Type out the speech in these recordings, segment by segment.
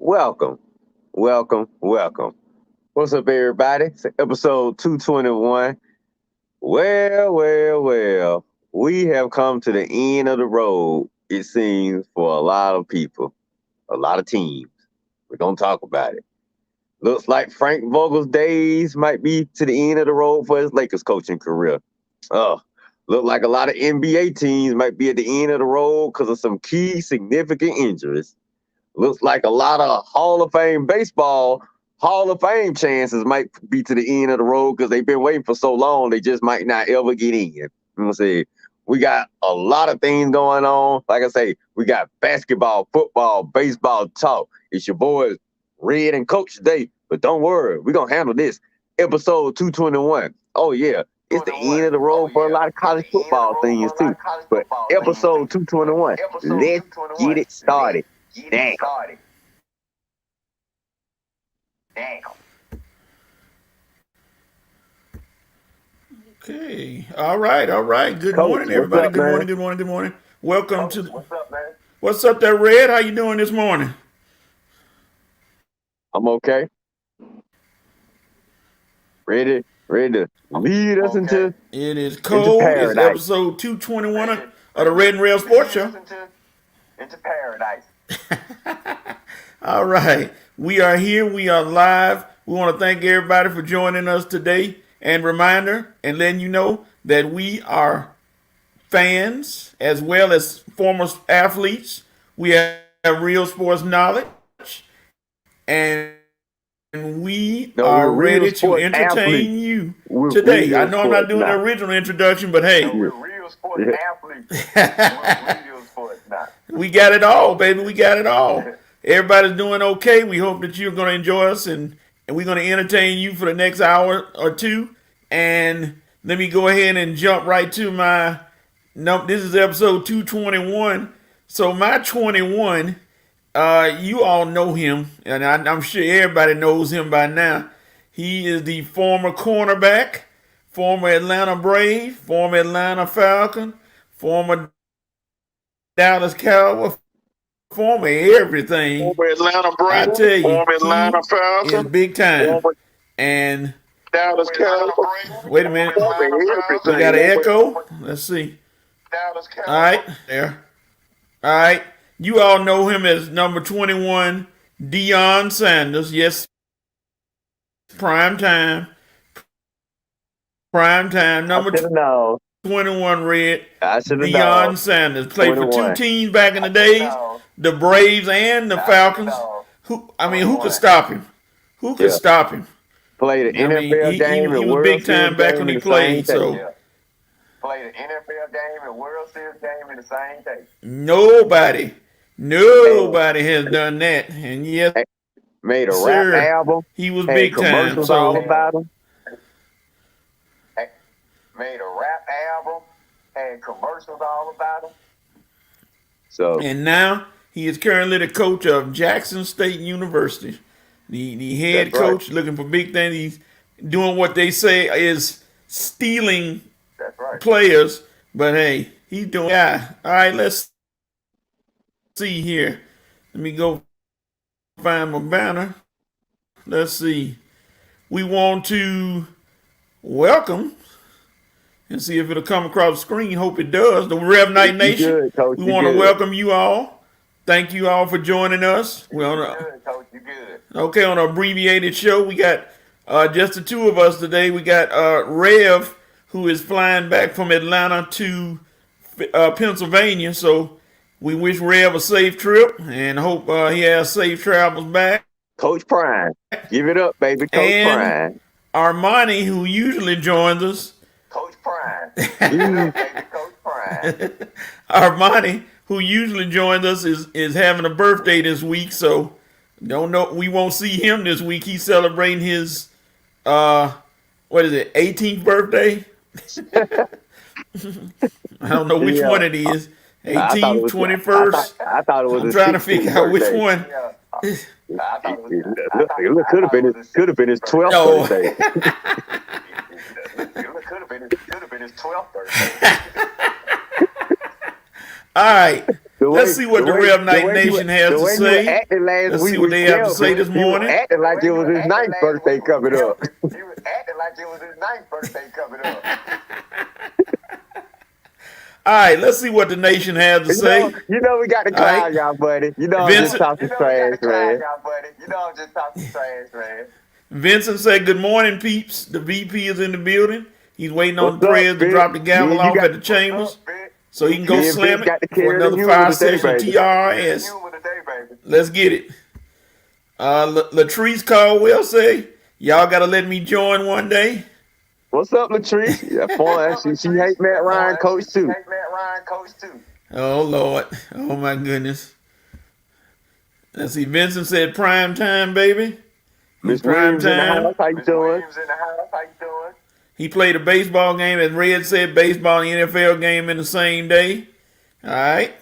Welcome, welcome. What's up, everybody? It's episode 221. Well. We have come to the end of the road, it seems, for a lot of people, a lot of teams. We're going to talk about it. Looks like Frank Vogel's days might be to the end of the road for his Lakers coaching career. Look like a lot of NBA teams might be at the end of the road because of some key significant injuries. Looks like a lot of Hall of Fame baseball, Hall of Fame chances might be to the end of the road because they've been waiting for so long, they just might not ever get in. You know what I'm saying? We got a lot of things going on. Like I say, we got basketball, football, baseball talk. It's your boys, Red and Coach today. But don't worry, we're going to handle this. Episode 221. Oh, yeah. It's the end of the road for a lot of college football things, too. But episode 221, let's get it started. Damn. Okay. All right. Good Coach, morning, everybody. what's up, Good morning. Welcome Coach, to. what's up, man? What's up there, Red? How you doing this morning? I'm okay. Ready to lead us into It is cold. It's paradise. episode 221 of the Red and Rail Sports Show. Into paradise. All right. We are here. We are live. We want to thank everybody for joining us today. And reminder and letting you know that we are fans as well as former athletes. We have real sports knowledge. And we are ready to entertain you today. I know I'm not doing the original introduction, but hey. We're real sports athletes. We're real sports now. We got it all, baby. We got it all. Everybody's doing okay. We hope that you're going to enjoy us, and we're going to entertain you for the next hour or two. And let me go ahead and jump right to my no. This is episode 221. So my 21, you all know him, and I'm sure everybody knows him by now. He is the former cornerback, former Atlanta Brave, former Atlanta Falcon, former Dallas Cowboy, former everything. Former Atlanta I Braves, tell you, former Atlanta he is Falcons, big time. former And Dallas Cowboys, wait a minute, former we got an everything. echo. Let's see. Dallas All right, Cowboys. there. All right, you all know him as number 21, Dion Sanders. Yes, prime time, I number should have known. 21 red. I should have Dion known. Sanders played for two 21. teams back in the days, the Braves and the Falcons. Who could stop him? Who could Yeah. stop him? Played an I mean, NFL game he and was World big Series time back game when in he the same played. day. So Played an NFL game and World Series game in the same day. nobody has done that. And yes, Made a rap sir, album. he was Had big time. commercials all So about him. Made a rap album. Had commercials all about him. So and now he is currently the coach of Jackson State University. The head That's right. coach, looking for big things. He's doing what they say is stealing that's right. players, but hey, he's doing. Yeah. All right, let's see here. Let me go find my banner. Let's see. We want to welcome and see if it'll come across the screen. Hope it does. The Rev Night You Nation. good, Coach. We You want to good. welcome you all. Thank you all for joining us. We're on a, Good, Coach. You good. okay, on an abbreviated show. We got just the two of us today. We got Rev, who is flying back from Atlanta to Pennsylvania. So we wish Rev a safe trip and hope he has safe travels back. Coach Prime. Give it up, baby. Coach And Prime. Armani, who usually joins us. Coach Prime. Give it up, baby. Coach Prime. Armani, who usually joins us, is having a birthday this week, so don't know. We won't see him this week. He's celebrating his 18th birthday. I don't know which one it is. 18th, 21st. I thought it was. I'm trying to figure out which one. It could have been his 12th No. birthday. It could have been his 12th birthday. All right. Let's see what the Rev Night Nation has to say. Let's see what they have to say this morning. You acting like it was his 9th birthday coming up. You was acting like it was his 9th birthday coming up. All right, let's see what the nation has to say. You know we got to clown y'all, buddy. You know I'm just talking trash, man. Vincent said, "Good morning, peeps. The VP is in the building. He's waiting on the prayers to drop the gavel off at the chambers so he can go slam it for another 5-session TRS. Let's get it." Latrice Caldwell say, "Y'all got to let me join one day." What's up, Latrice? Yeah, she hate Matt Ryan, coach too. Oh, Lord. Oh, my goodness. Let's see. Vincent said, "Prime time, baby." Miss Prime Williams in the time. house, how you doing? He played a baseball game, as Red said, baseball and NFL game in the same day. All right.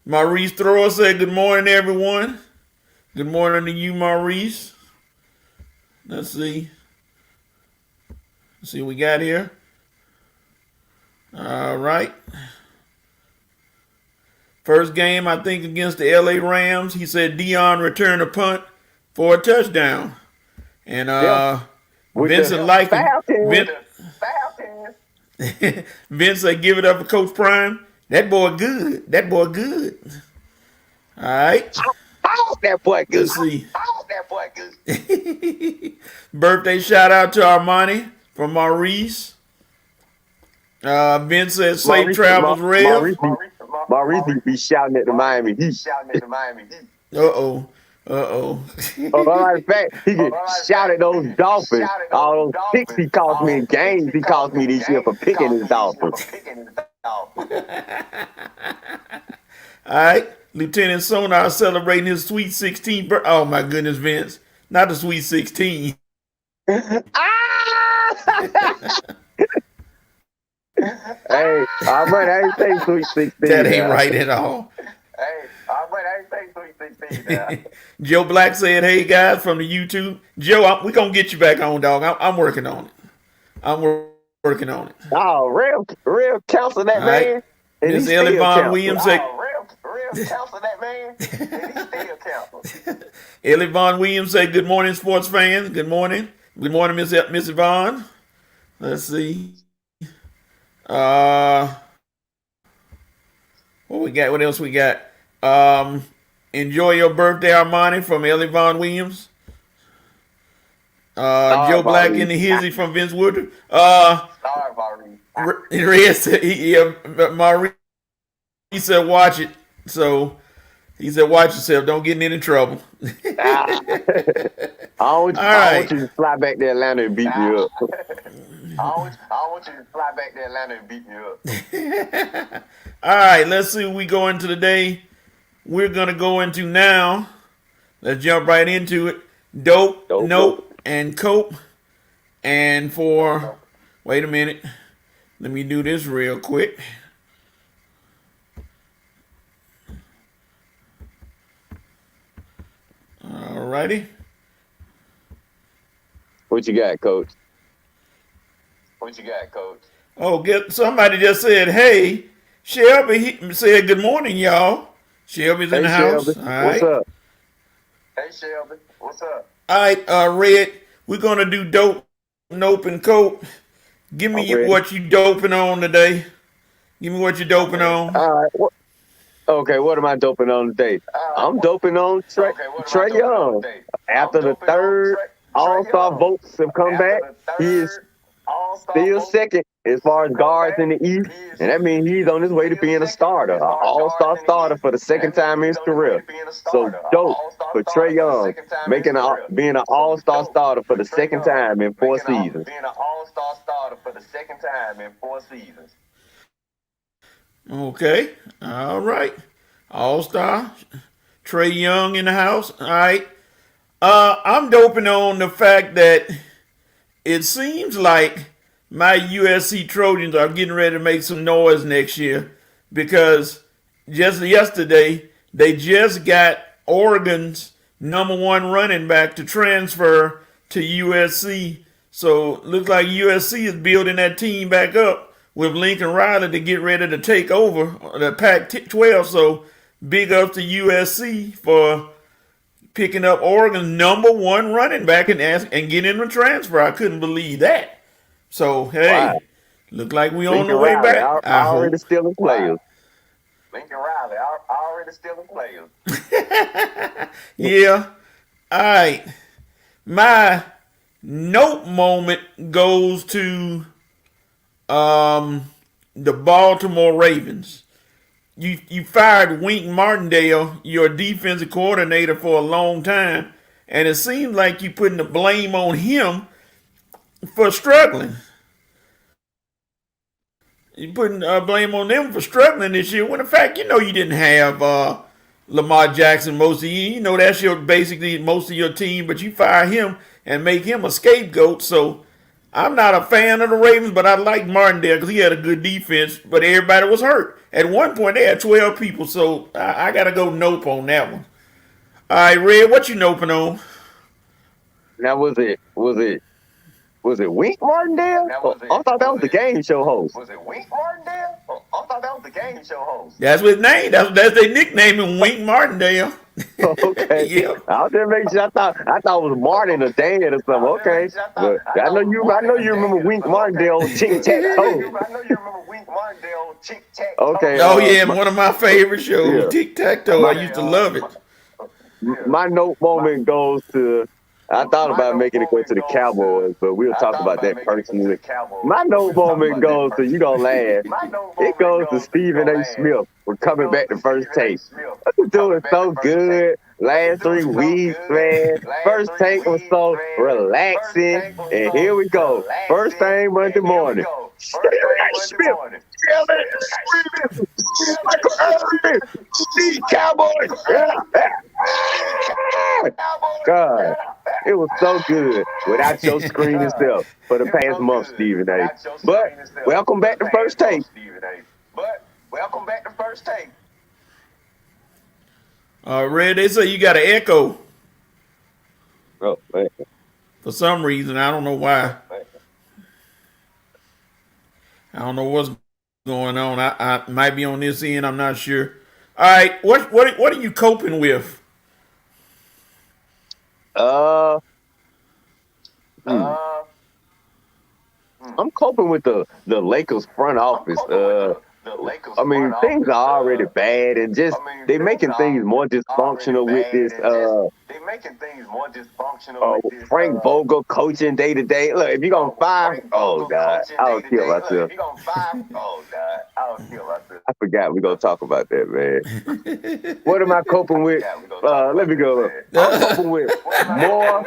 Maurice Thrower said, "Good morning, everyone." Good morning to you, Maurice. Let's see. Let's see what we got here. All right. First game, I think, against the LA Rams. He said Dion returned a punt for a touchdown. And Vincent liked it. Vince said, "Give it up for Coach Prime. That boy good. That boy good." All right. How's that boy good? Let's see. How's that boy good? Birthday shout out to Armani from Maurice. Vince said, "Safe travels, Rev." Maurice be shouting at the Miami Heat. Uh-oh. Oh, matter of fact, he get shot at those Dolphins. All those picks he cost me in games, he cost me this year for picking his Dolphins. All right. Lieutenant Sonar celebrating his Sweet 16 birthday. Oh, my goodness, Vince. Not the Sweet 16. Hey, I ain't say Sweet 16. That ain't right at all. Hey, I ain't say Sweet 16 now. Joe Black said, "Hey, guys," from the YouTube. Joe, we're going to get you back on, dog. I'm working on it. working on it. Oh, real counsel that All right. man. And Miss he Ellie still Von counsel. Williams said, refs cancel that man, and he still cancels. Ellie Vaughn Williams say, "Good morning, sports fans. Good morning. Good morning, Miss Yvonne." Let's see. Uh, what we got? What else we got? Enjoy your birthday, Armani from Ellie Vaughn Williams. Joe Black in the hizzy from Vince Woodard. Sorry, Maurice. Red said, Maurice said, watch it. So he said, watch yourself. Don't get in any trouble. I want you to fly back to Atlanta and beat me up. I want you to fly back to Atlanta and beat me up. All right, let's see what we go into today. We're going to go into now. Let's jump right into it. Dope, nope, and cope. And for, wait a minute. Let me do this real quick. All righty. What you got, Coach? What you got, Coach? Oh, somebody just said, hey, Shelby said, good morning, y'all. Shelby's in the house. Shelby. All right. What's up? Hey, Shelby. What's up? All right, Red, we're going to do dope, nope, and cope. Give me what you doping on today. Give me what you're doping on. All right. Okay, what am I doping on today? I'm doping on Trae Young. After the third All-Star votes have come back, he is still second as far as guards in the East, and that means he's on his way to being a starter, an All-Star starter for the second time in his career. So dope for Trae Young, being an All-Star starter for the second time in 4 seasons. Being an All-Star starter for the second time in 4 seasons. Okay. All right. All-Star. Trae Young in the house. All right. I'm doping on the fact that it seems like my USC Trojans are getting ready to make some noise next year because just yesterday they just got Oregon's #1 running back to transfer to USC. So it looks like USC is building that team back up with Lincoln Riley to get ready to take over the Pac-12. So big up to USC for picking up Oregon's #1 running back and getting him a transfer. I couldn't believe that. So, hey, look like we on the way back. I already stealing players. Lincoln Riley, already stealing players. Yeah. All right. My note moment goes to the Baltimore Ravens. You fired Wink Martindale, your defensive coordinator, for a long time, and it seems like you're putting the blame on him for struggling. You're putting blame on them for struggling this year, when in fact, you didn't have Lamar Jackson most of the year. That's basically most of your team, but you fire him and make him a scapegoat. So I'm not a fan of the Ravens, but I like Martindale because he had a good defense, but everybody was hurt. At one point, they had 12 people, so I got to go nope on that one. All right, Red, what you noping on? Now, was it Wink Martindale? I thought that was the game show host. Was it Wink Martindale? I thought that was the game show host. That's his name. That's their nickname, in Wink Martindale. Okay. Yeah. I was just making sure. I thought it was Martin or Dan or something. Okay. But I know you remember Wink Martindale Tic Tac Toe. I know you remember Wink Martindale Tic Tac Toe. Okay. Oh yeah, one of my favorite shows, Yeah. Tic Tac Toe. I used to love it. My note moment goes to. I thought about making it go to the Cowboys, but we'll talk about that personally. My note moment goes to, you gonna laugh. It goes to Stephen A. Smith for coming back to First Take. He's doing so good last 3 weeks, man. First Take was so relaxing, and here we go. First thing Monday morning. Stephen A. Smith. Cowboys. God, it was so good without your screen self for the past month, Stephen A. But welcome back to First Take. Red, they say you got an echo Oh, man. for some reason. I don't know why. I don't know what's going on. I might be on this end. I'm not sure. All right, what are you coping with? Uh, hmm. Uh, I'm coping with the Lakers front I'm office. coping with the Lakers I front mean, things office. are already bad, and just they Things making things are more already dysfunctional with bad, this. and just they making things more dysfunctional with this. Frank Vogel coaching day to day. Look, if you're gonna fire, Frank oh Vogel God, coaching I'll day to kill day. Look, if myself. you're gonna fire, oh God, I'll kill myself. I forgot we're gonna talk about that, man. What am I coping with? Yeah, we're gonna talk Let about me that, go. man. I'm coping with more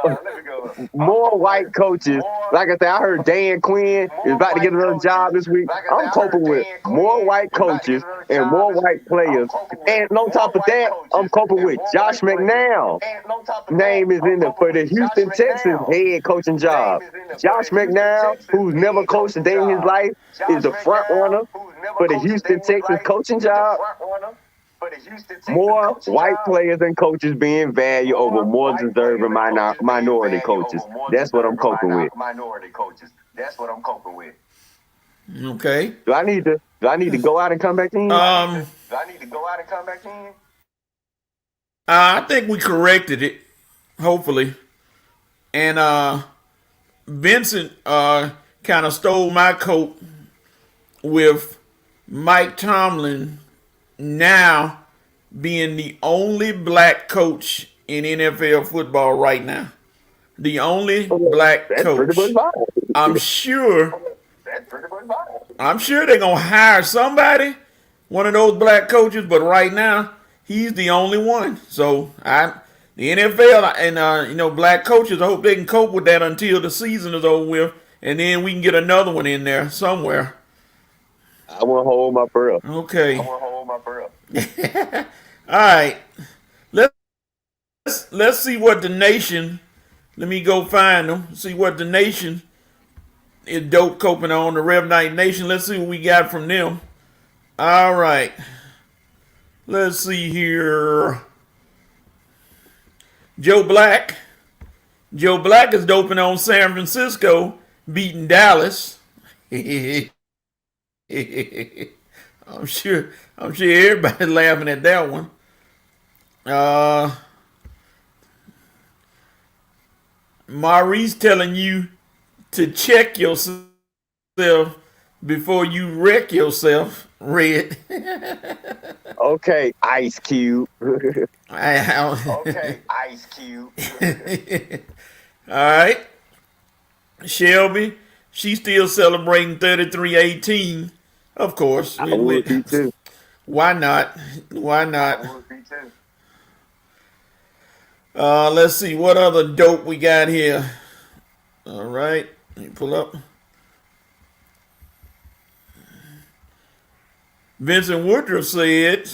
Let me go. I'm more coping white with coaches. more Like I said, I heard Dan Quinn is more about to get white another job coaches. this week. Like I said, I'm I heard coping with Dan more Quinn white is about to get coaches another and job more this week. white I'm players. coping with And on more top of white that, I'm coaches coping and with more Josh white players. McNown. And on top of that, Name is I'm in the coping for the with Josh Houston Texans McNown. head coaching Name job. is in the for Josh the Houston McNown, Texans who's never head coached a coaching day in his job. life, is Josh the front McNown, runner who's never for the coached a day Houston in his Texans life, coaching is the job. front runner for the Houston Texans More coaching white job. players and coaches being valued over More more white players deserving and coaches being minority valued coaches. over more That's what I'm deserving coping with. minority coaches. That's what I'm coping with. Okay. Do I need to go out and come back in? Do I need to go out and come back in? I think we corrected it, hopefully. And Vincent kind of stole my coat with Mike Tomlin now being the only black coach in NFL football right now. The only black That's pretty much coach. I'm fine. sure That's pretty much fine. I'm sure they're gonna hire somebody, one of those black coaches, but right now he's the only one. So the NFL and black coaches, I hope they can cope with that until the season is over with, and then we can get another one in there somewhere. I want to hold my breath. Okay. I want to hold my breath. All right. Let's see what the nation. Let me go find them. See what the nation is dope coping on, the Rev Night Nation. Let's see what we got from them. All right. Let's see here. Joe Black. Joe Black is doping on San Francisco beating Dallas. I'm sure everybody's laughing at that one. Maurice telling you to check yourself before you wreck yourself. Red. Okay, Ice Cube. Okay, Ice Cube. All right. Shelby, she's still celebrating 33-18. Of course. I would be too. Why not? Why not? I would be too. Let's see what other dope we got here. All right. Let me pull up. Vincent Woodruff said,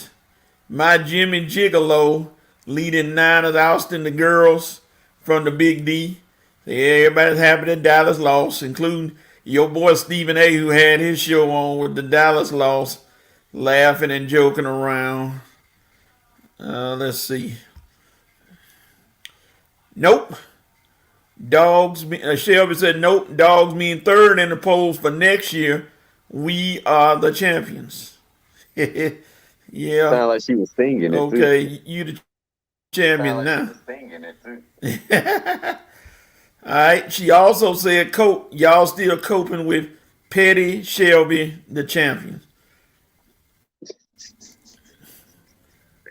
my Jimmy Gigolo leading Niners ousting the girls from the Big D. Everybody's happy that Dallas lost, including your boy Stephen A., who had his show on with the Dallas loss, laughing and joking around. Let's see. Nope. Shelby said, nope. Dogs mean third in the polls for next year. We are the champions. Yeah. Sound like she was singing it Okay, too. you the champion now. Singing it too. All right. She also said, y'all still coping with Petty Shelby, the champion.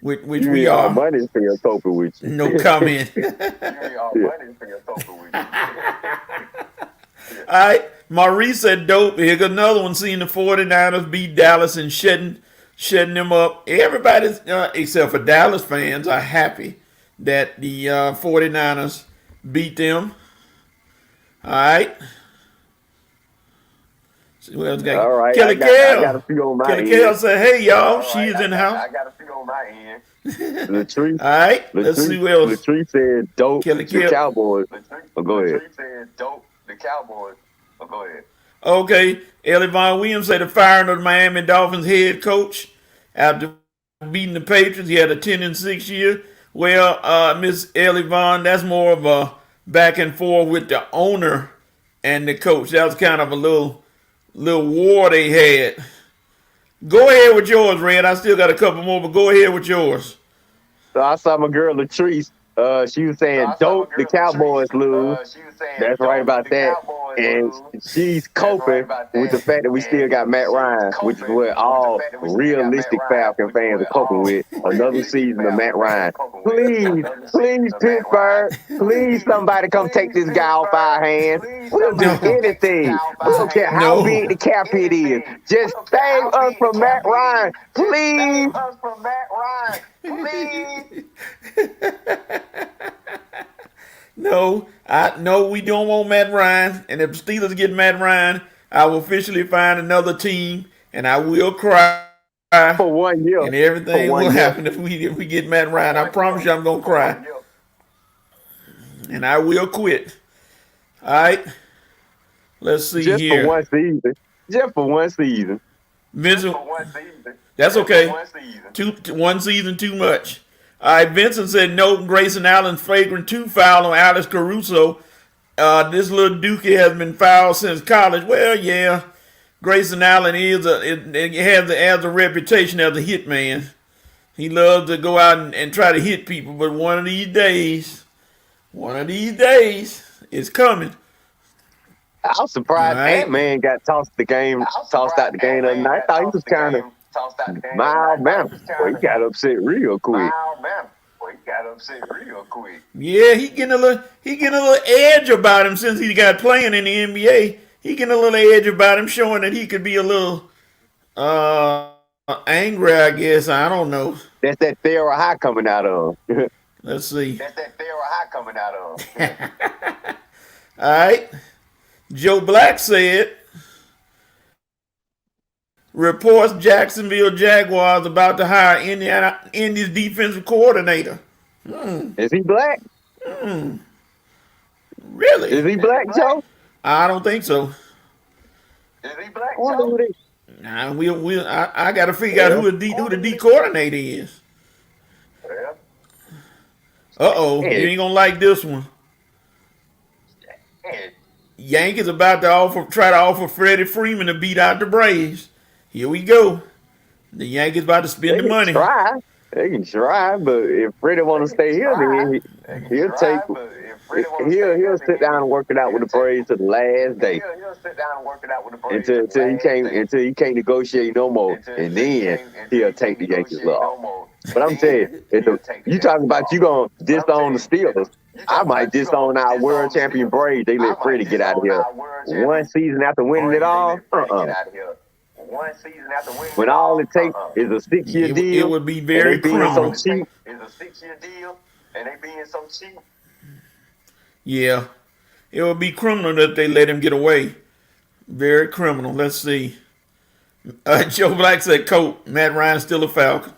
Which we Our are. money's still coping with you. No comment. Our money's for your coping with you. All right. Maurice said dope. Here's another one, seeing the 49ers beat Dallas and shutting them up. Everybody, except for Dallas fans, are happy that the 49ers beat them. All right. See what else got. All right. Kelly I got a few on my Kelly end. Kell said, hey, y'all, All she right, is in the house. I got a few on my end. Latrice. All right. Let's see what else. Latrice said dope. Kelly The Kell. Cowboys. Go ahead. Latrice said dope. The Cowboys. Oh, go ahead. Okay, Ellie Von Williams said the firing of the Miami Dolphins head coach after beating the Patriots. He had a 10-6 year. Well, Miss Ellie Von, that's more of a back and forth with the owner and the coach. That was kind of a little war they had. Go ahead with yours, Red. I still got a couple more, but go ahead with yours. So I saw my girl Latrice. She was saying, "Don't the Cowboys lose." She was saying, That's right "Don't about the that. Cowboys And lose." she's That's right coping about with the that. fact that we still And got Matt she's Ryan, which is coping what with the all fact that we still got Matt realistic Ryan, Falcon which is fans are what coping all with. Another realistic season of Matt Falcon fans Ryan. are coping with. Please, Another season please, of Matt Ryan. Pittsburgh. Please, somebody come take this guy off our Pittsburgh. hands. Please, We'll do somebody come take this guy anything. off We our don't care hands. how No. big the cap hit is. Anything. We Just don't care save how us big the from Matt cap hit Ryan. is. Just Please. save us from Matt Ryan. Please. No, we don't want Matt Ryan. And if the Steelers get Matt Ryan, I will officially find another team, and I will cry, For 1 year. and everything For 1 will year. happen if we get Matt Ryan. I promise you, I'm gonna cry, and I will quit. All right, let's see Just here. for one season. Just for one season. Vincent, For one season. that's Just okay. for one season. One season too much. All right, Vincent said no. Grayson Allen's flagrant 2 foul on Alex Caruso. This little dookie has been fouled since college. Well, yeah, Grayson Allen has a reputation as a hitman. He loves to go out and try to hit people, but one of these days, it's coming. I was surprised All right. Ant-Man got tossed out the game the other night. I thought he was kind of mild mannered. Well, he got upset real quick. Yeah, he getting a little edge about him since he got playing in the NBA. He getting a little edge about him, showing that he could be a little angry, I guess. I don't know. That's that Thera High coming out of him. Let's see. That's that Thera High coming out of. All right. Joe Black said, reports Jacksonville Jaguars about to hire Indy's defensive coordinator. Is he black? Really? Is he black, Joe? I don't think so. Is he black, I wonder who Joe? they- Nah, I got to figure out who the D coordinator is. Yeah. You ain't gonna like this one. Hey, Yankees about to try to offer Freddie Freeman to beat out the Braves. Here we go. The Yankees about to spend the money. They can try, but if Freddie want to stay here, then he'll sit down and work it out with the Braves to the last day He'll sit down and work it out with the Braves until he can't negotiate no more, and then he'll take the Yankees off. But I'm telling you, you talking about you gonna disown the Steelers? I might disown our world champion Braves. They let Freddie get out of here one season after winning it all. One season after winning When all it takes is a 6-year deal. It would be very and they being criminal. so cheap. It's a 6-year deal, and they being so cheap. Yeah. It would be criminal that they let him get away. Very criminal. Let's see. Joe Black said, "Coach, Matt Ryan's still a Falcon."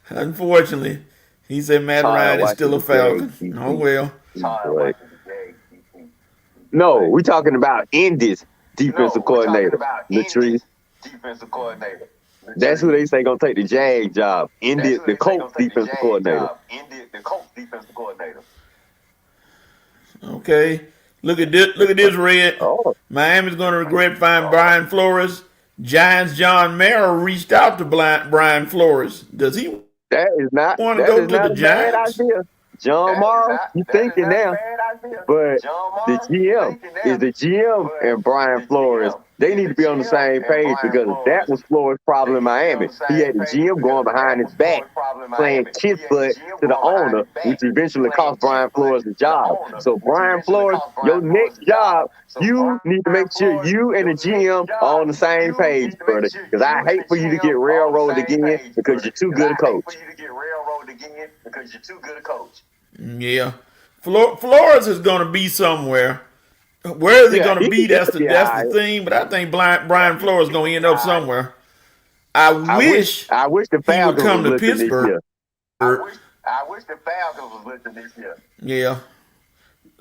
Unfortunately, he said Matt Ryan is still a Falcon. Oh well. No, we're talking about Indy's defensive coordinator, Latrice. Defensive coordinator. That's who they say gonna take the Jag job. Indy, the Colts defensive coordinator. The Colts defensive coordinator. Okay. Look at this, Red. Oh, Miami's going to regret firing Brian Flores. Giants' John Mara reached out to Brian Flores. Does he that is not want to that go is to not the a bad Giants? idea. John Morrow, you thinking now. But the GM is the GM and Brian Flores. They need to be on the same page because that was Flores' problem in Miami. He had the GM going behind his back, playing kiss butt to the owner, which eventually cost Brian Flores the job. So Brian Flores, your next job, you need to make sure you and the GM are on the same page, brother. Because I hate for you to get railroaded again because you're too good a coach. Yeah. Flores is going to be somewhere. Where is he going to be? That's the thing. But I think Brian Flores is going to end up somewhere. I wish the he would Falcons come to was listening Pittsburgh. I wish the Falcons was listening this year. Yeah.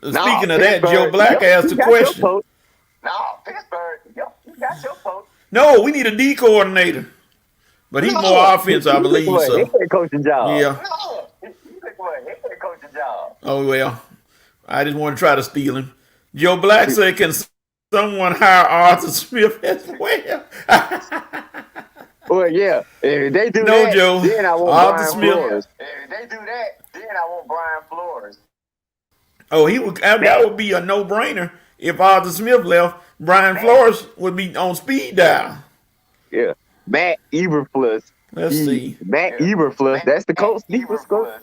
No, Speaking of that, Pittsburgh, Joe Black asked you a got your question. vote. No, Pittsburgh, you got your vote. No, we need a D coordinator. But he's more offense, I believe. He's So a head coaching job. yeah. No, you think what? He ain't coaching job. Oh well. I just want to try to steal him. Joe Black said, "Can someone hire Arthur Smith as well? Well, yeah. If they do No, that, Joe. then I want Arthur Brian Smith. Flores. If they do that, then I want Brian Flores. Oh, he would. That would be a no-brainer. If Arthur Smith left, Brian Flores would be on speed dial. Yeah. Matt Eberflus. Let's see. Matt Eberflus. That's the coach defense coach.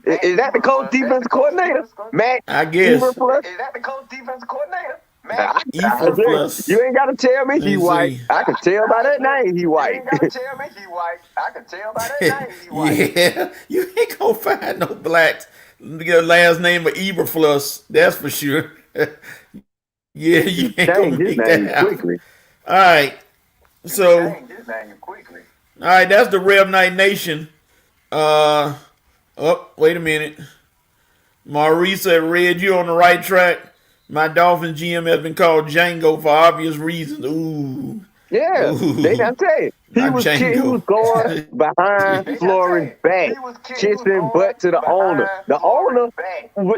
Is that the coach defense coordinator? Matt I guess. Eberflus? Is that the coach defense coordinator? Eberflus. You ain't got to tell me he Let's white. see. I can tell by that name he You white. ain't gotta tell me he white. I can tell by that name he white. Yeah, you ain't gonna find no blacks. The last name of Eberflus, that's for sure. Yeah, you ain't gonna Change his make name that happen. quickly. All right, so Change his name quickly. all right, that's the Rev Night Nation. Oh, wait a minute. Maurice said, Red, you on the right track. My Dolphins GM has been called Django for obvious reasons. Ooh. Yeah, Ooh. they done tell you. He Not was Django. going behind Flores' back, kissing butt to the owner. The owner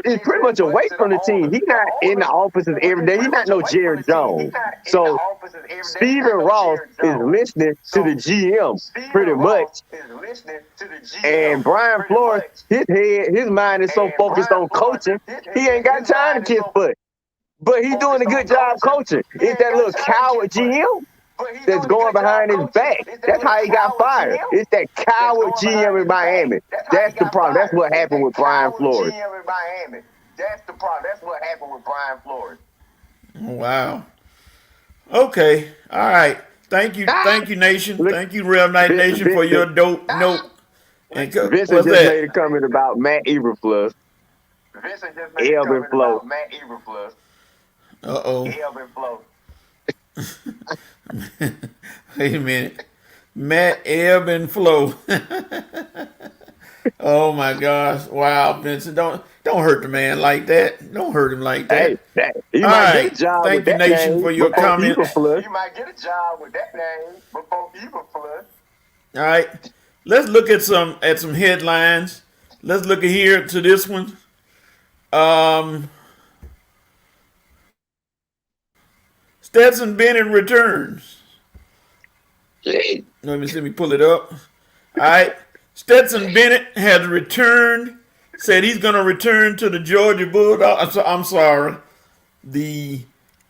is pretty much away from the team. He's not in the offices every day. He's not no Jerry Jones. So Stephen Ross is listening to the GM pretty much. And Brian Flores, his mind is so focused on coaching, he ain't got time to kiss butt. But he's doing a good job coaching. It's that little coward GM that's going behind his back. That's how he got fired. It's that coward GM in Miami. That's the problem. That's what happened with Brian Flores. That's the problem. That's what happened with Brian Flores. Wow. Okay. All right. Thank you, Nation. Thank you, Rev Night Nation, for your dope note. And Vincent what's just that? made a comment about Matt Eberflus. Vincent just made a comment about Matt Eberflus. Uh-oh. Elvin Flow. Wait a minute. Matt Ebb and Flow. Oh my gosh. Wow, Vincent. Don't hurt the man like that. Don't hurt him like that. Hey, he All might right. get a job Thank with you, that Nation, name for your before comment. Eberflus. You might get a job with that name before Eberflus. All right. Let's look at some headlines. Let's look at here to this one. Stetson Bennett returns. Let me pull it up. All right. Stetson Bennett has returned, said he's going to return to the Georgia Bulldogs. I'm sorry, the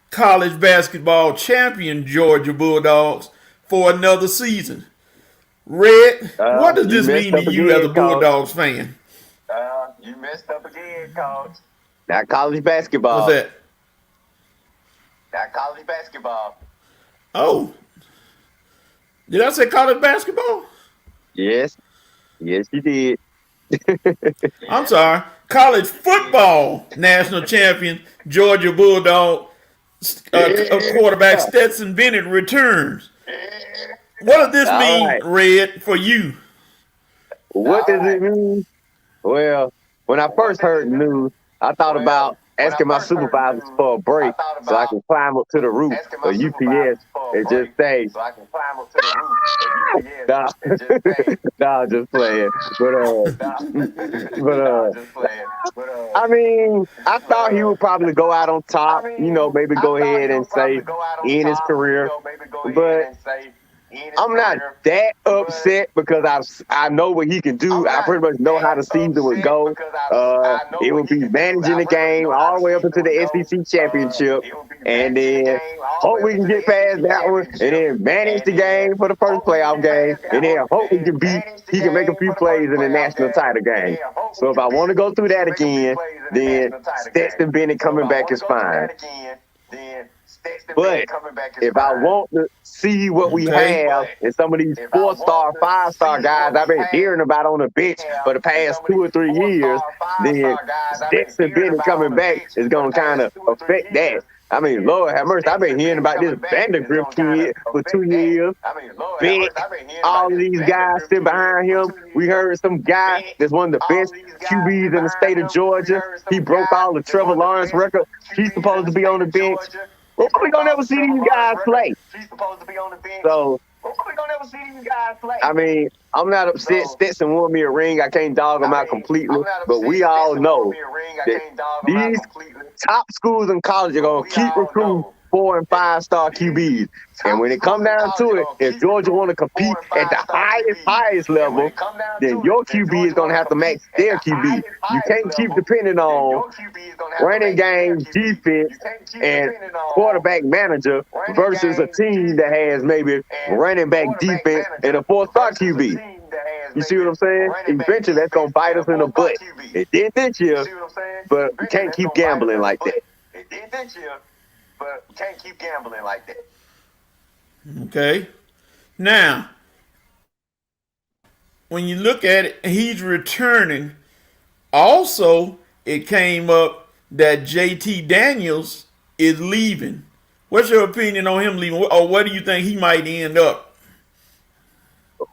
college basketball champion Georgia Bulldogs for another season. Red, what does this mean to you as a Bulldogs fan? You messed up again, coach. Not college basketball. What's that? That college basketball. Oh. Did I say college basketball? Yes. Yes, you did. I'm sorry. College football national champion Georgia Bulldog quarterback Stetson Bennett returns. What does this mean, Red, for you? What does it mean? Well, when I first heard the news, I thought about asking my supervisors for a break so I can climb up to the roof of UPS and just say, So I can climb up to the roof. nah, just playing. I mean, I thought he would probably go out on top, maybe go ahead and say, in his career. But I'm not that upset because I know what he can do. I pretty much know how the season would go. It would be managing the game all the way up into the SEC championship, and then hope we can get past that one, and then manage the game for the first playoff game, and then hope he can make a few plays in the national title game. So if I want to go through that again, then Stetson Bennett coming back is fine. But if I want to see what we have and some of these 4-star, 5-star guys I've been hearing about on the bench for the past 2 or 3 years, then Stetson Bennett coming back is going to kind of affect that. I mean, Lord have mercy, I've been hearing about this Vandergrift kid for 2 years. Big, all of these guys sit behind him. We heard some guy that's one of the best QBs in the state of Georgia. He broke all the Trevor Lawrence records. He's supposed to be on the bench. We're probably gonna never see these guys play. So see these guys play. I mean, I'm not upset Stetson won me a ring. I can't dog him out completely. But we all know that these top schools in college are going to keep recruiting 4 and 5 star QBs. And when it comes down to it, if Georgia want to compete at the highest level, then your QB is going to have to match their QB. You can't keep depending on running game, defense, and quarterback manager versus a team that has maybe running back, defense, and a 4-star QB. You see what I'm saying? Eventually, that's going to bite us in the butt. It did this year, but we can't keep gambling like that. It did this year, but we can't keep gambling like that. Okay. Now, when you look at it, he's returning. Also, it came up that JT Daniels is leaving. What's your opinion on him leaving, or what do you think he might end up?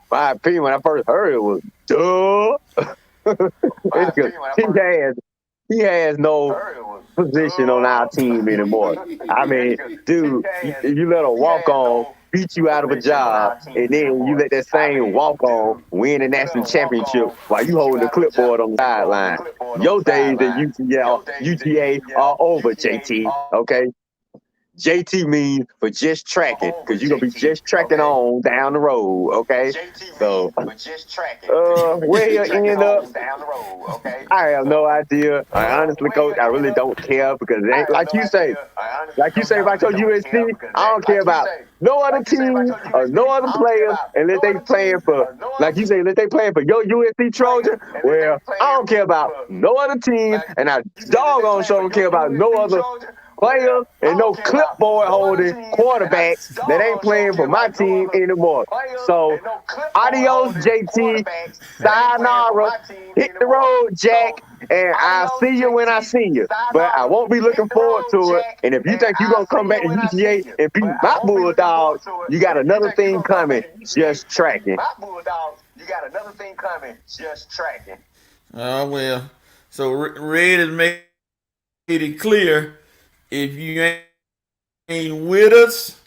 My opinion when I first heard it was, duh. He has no position on our team anymore. I mean, dude, you let a walk-on beat you out of a job, and then you let that same walk-on win a national championship while you holding the clipboard on the sideline. Your days at UTA are over, JT, okay? JT means for just tracking, because you're going to be just tracking on down the road, okay? So, where he'll end up, I have no idea. I honestly, Coach, I really don't care, because it ain't, like you say about your USC, I don't care about no other team or no other players unless they playing for, like you say, unless they playing for your USC Trojan. Well, I don't care about no other team, and I doggone sure don't care about no other players and no clipboard holding quarterbacks that ain't playing for my team anymore. So, adios, JT. Sayonara. Hit the road, Jack. And I'll see you when I see you. But I won't be looking forward to it. And if you think you're going to come back to UGA and beat my Bulldogs, you got another thing coming. Just tracking. Oh, well. So, Red has made it clear. If you ain't with us,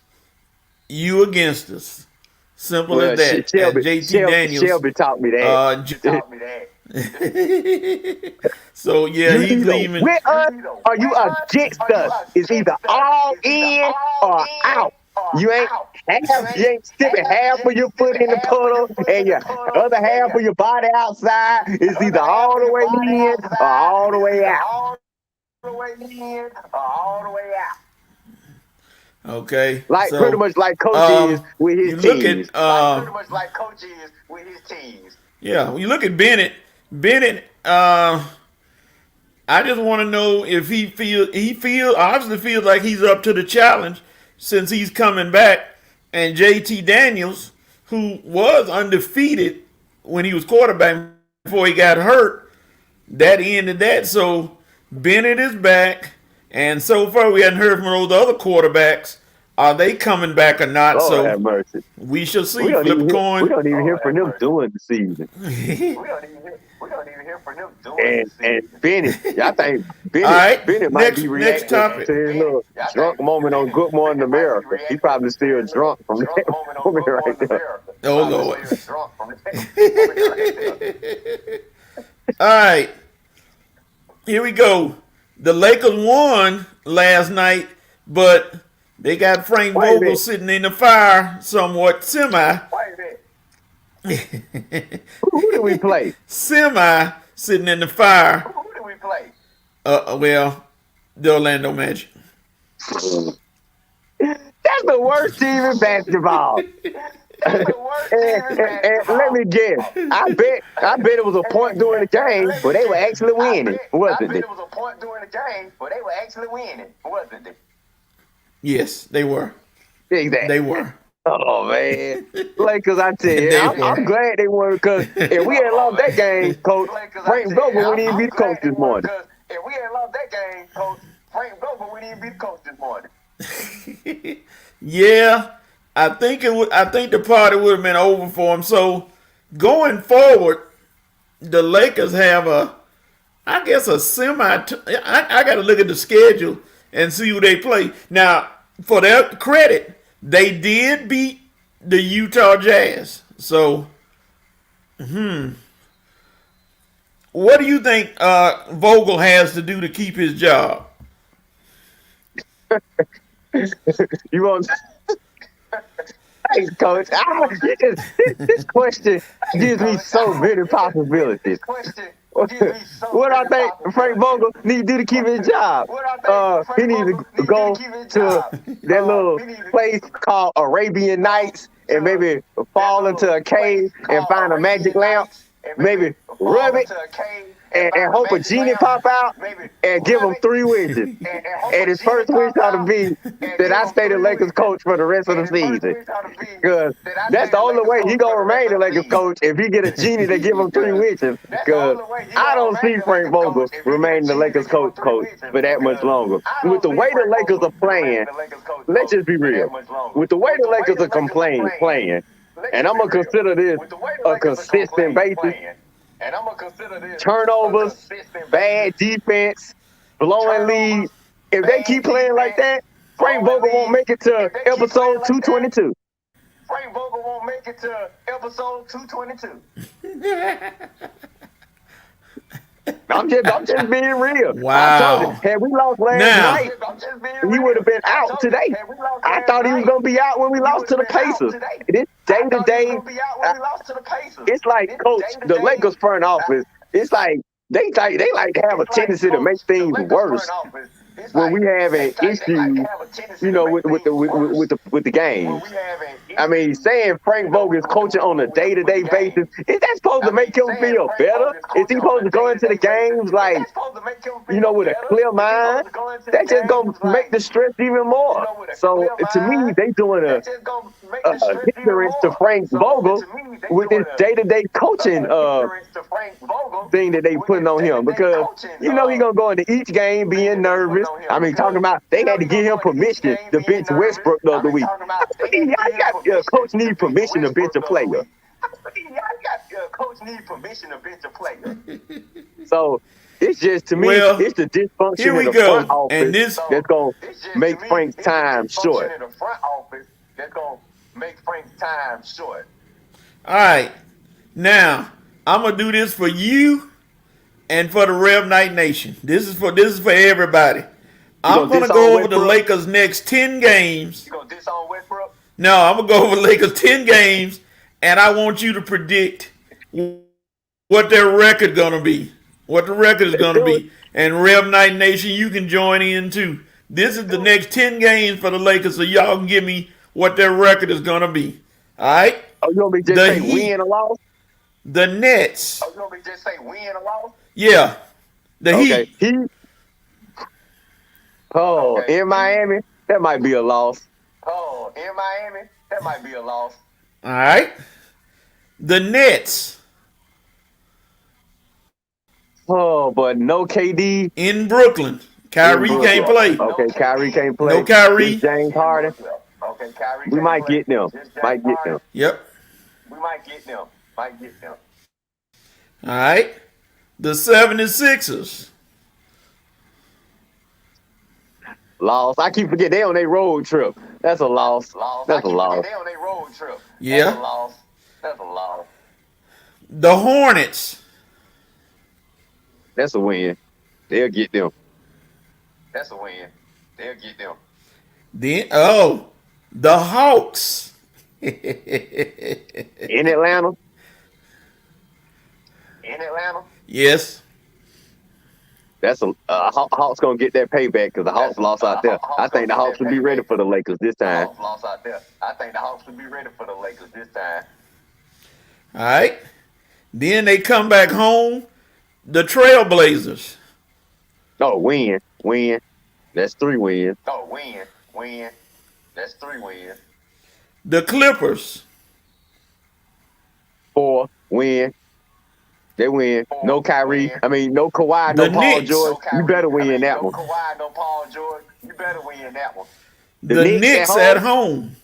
you against us. Simple as that. JT Daniels. Shelby taught me that. So, yeah, he's leaving. With us or you against us. It's either all in or out. You ain't sticking half of your foot in the puddle and your other half of your body outside. It's either all the way in or all the way out. Okay. Like so, pretty much like Coach is with his teams. Yeah, when you look at Bennett, I just want to know if he obviously feels like he's up to the challenge since he's coming back. And JT Daniels, who was undefeated when he was quarterback before he got hurt, that ended that. So Bennett is back, and so far we hadn't heard from those other quarterbacks. Are they coming back or not? Lord so have mercy. We shall see. We don't Flip even a coin. We don't even hear from them doing the season. We don't even hear from them doing and Bennett, I think Bennett might be reacting to his little drunk moment on Good Morning America. He probably still drunk from that moment right there. Oh, Lord. All right. Here we go. The Lakers won last night, but they got Frank Vogel sitting in the fire somewhat semi. Who did we play? Semi sitting in the fire. Who did we play? Well, the Orlando Magic. That's the worst team in basketball. And let me guess. I bet it was a point during the game, but they were actually winning, wasn't it? Yes, they were. Exactly. They were. Oh, man. Lakers, I tell you, I'm glad they won because if we had lost that game, Coach, Frank Vogel wouldn't even be the coach this morning. If we had lost that game, Coach, Frank Vogel wouldn't even be the coach this morning. Yeah, I think the party would have been over for him. So going forward, the Lakers have a semi. I got to look at the schedule and see who they play. Now, for their credit, they did beat the Utah Jazz. So, what do you think Vogel has to do to keep his job? You want? Hey, coach, this question gives me so many possibilities. What I think Frank Vogel need to do to keep his job? He needs to go to that little place called Arabian Nights and maybe fall into a cave and find a magic lamp. Maybe rub it and hope a genie pop out and give him 3 wishes. And his first wish ought to be that I stay the Lakers coach for the rest of the season. Because that's the only way he gonna remain the Lakers coach if he get a genie to give him 3 wishes. Because I don't see Frank Vogel remaining the Lakers coach for that much longer. With the way the Lakers are playing, let's just be real. With the way the Lakers are playing, and I'm gonna consider this a consistent basis. Turnovers, bad defense, blowing leads. If they keep playing like that, Frank Vogel won't make it to episode 222. Frank Vogel won't make it to episode 222. I'm just being real. Wow. I told you, had we lost last night, he would have been out today. I thought he was gonna be out when we lost to the Pacers. This day to day, it's like, coach, the Lakers front office. It's like they like to have a tendency to make things worse when we have an issue, with the game. I mean, saying Frank Vogel is coaching on a day-to-day basis, is that supposed to make him feel better? Is he supposed to go into the games like, with a clear mind? That's just gonna make the stress even more. So to me, they doing a hindrance to Frank Vogel with this day-to-day coaching thing that they putting on him, because he gonna go into each game being nervous. I mean, talking about they had to give him permission to bench Westbrook the other week. Coach need permission to bench a player. So it's just, to me, it's the dysfunction in the front office and that's gonna make Frank's time short. All right, now I'm gonna do this for you and for the Rev Night Nation. This is for everybody. I'm gonna go over the Lakers' next 10 games. You gonna diss on Westbrook? No, I'm gonna go over Lakers 10 games, and I want you to predict what their record gonna be. What the record is gonna be. And Rev Night Nation, you can join in too. This is the next 10 games for the Lakers, so y'all can give me what their record is gonna be. All right? Oh, you want me to just say win or loss? The Nets. Oh, you want me to just say win or loss? Yeah. The Heat. Oh, okay. In Miami, that might be a loss. Oh, in Miami, that might be a loss. All right. The Nets. Oh, but no KD. In Brooklyn. Kyrie can't play. Okay, Kyrie can't play. No Kyrie. James Harden. Okay, Kyrie. We might get them. Yep. We might get them. All right. The 76ers. Loss. I keep forgetting they on their road trip. That's a loss. That's a loss. They on their road trip. Yeah. That's a loss. The Hornets. That's a win. They'll get them. That's a win. They'll get them. Then the Hawks. In Atlanta. Yes. That's Hawks gonna get that payback because the Hawks lost out there. I think the Hawks will be ready for the Lakers this time. All right. Then they come back home. The Trailblazers. Oh, win. That's 3 wins. Oh, win. That's 3 wins. The Clippers. 4 win. They win. No Kyrie. I mean, no Kawhi, no Paul George. You better win that one. No Kawhi, no Paul George. You better win that one. The Knicks at home.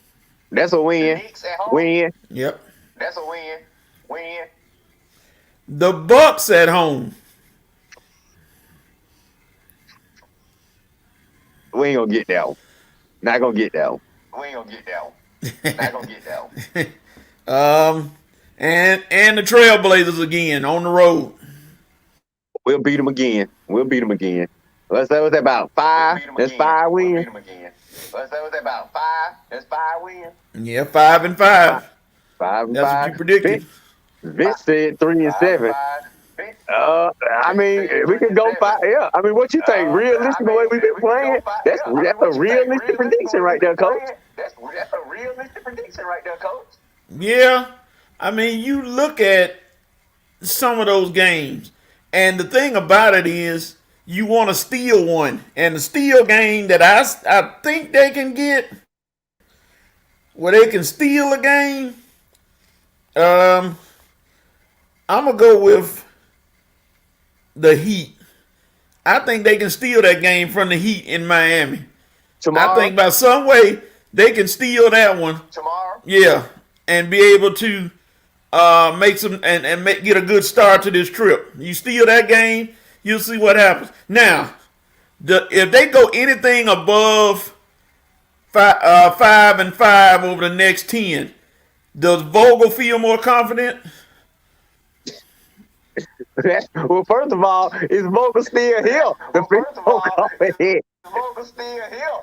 That's a win. The Knicks at home. Win. Yep. That's a win. The Bucks at home. We ain't gonna get that one. Not gonna get that one. Not gonna get that one. And the Trailblazers again on the road. We'll beat them again. We'll beat them again. Let's say what's that about five? That's 5 We'll wins. beat them again. Let's say what's that about 5? That's 5 wins. Yeah, 5-5. 5 and That's 5. what you predicted. Vince said 3 and 7. 5. I mean, we can go 5. Yeah. I mean, what you think? Realistic the way we've been playing? That's a realistic prediction right there, coach. That's a realistic prediction right there, coach. Yeah. I mean, you look at some of those games, and the thing about it is you want to steal one. And the steal game that I think they can get, where they can steal a game, I'm going to go with the Heat. I think they can steal that game from the Heat in Miami. Tomorrow, I think by some way they can steal that one. Tomorrow? Yeah, and be able to make some and get a good start to this trip. You steal that game, you'll see what happens. Now, if they go anything above 5-5 over the next 10, does Vogel feel more confident? well, first of all, is Vogel still here? The First of all, ahead. Vogel still here.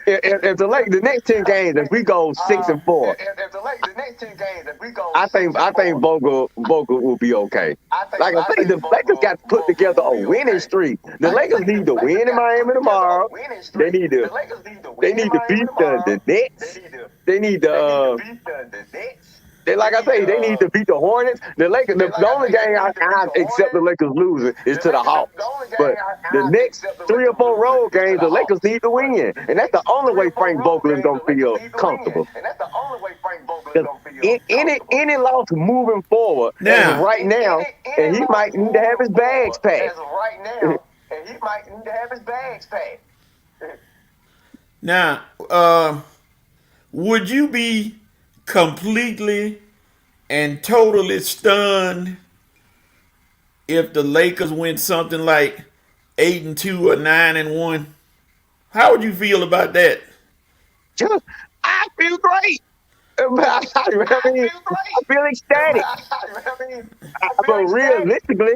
If the next 10 games, if we go 6 and 4, If the next 10 games, if we go I think Vogel will be okay. Like I say, the Lakers got to put together a winning streak. The Lakers need to win in Miami tomorrow. They need to beat the Nets. They need to like I say, they need to beat the Hornets. The Lakers. The only game I accept the Lakers losing is to the Hawks. But the next 3 or 4 road games, the Lakers need to win, and that's the only way Frank Vogel is gonna feel comfortable. And that's the only way Frank Vogel is gonna feel Any loss moving forward, Now. as of right now, and he might need to have his bags As packed. of right now, and he might need to have his bags packed. Now, would you be completely and totally stunned if the Lakers went something like 8-2 or 9-1? How would you feel about that? I feel great. I feel ecstatic. But realistically,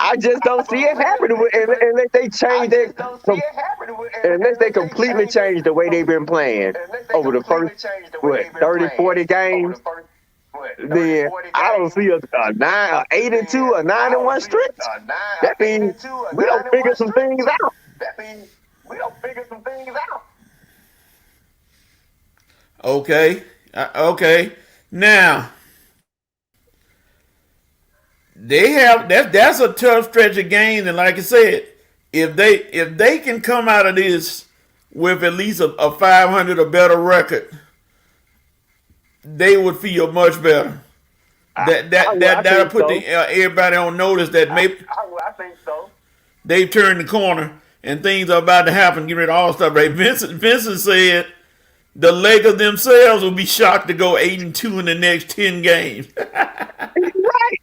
I just don't see it happening unless they change their, unless they completely change the way they've been playing over the first 30, 40 games. Then I don't see a 8-2 or 9-1 stretch. That means we don't figure some things out. Okay. Okay. Now, they have that's a tough stretch of games, and like I said, if they can come out of this with at least a 500 or better record, they would feel much better. That'll put everybody on notice that maybe I think so. they've turned the corner and things are about to happen. Get rid of all stuff. Right? Vincent said the Lakers themselves will be shocked to go 8-2 in the next 10 games.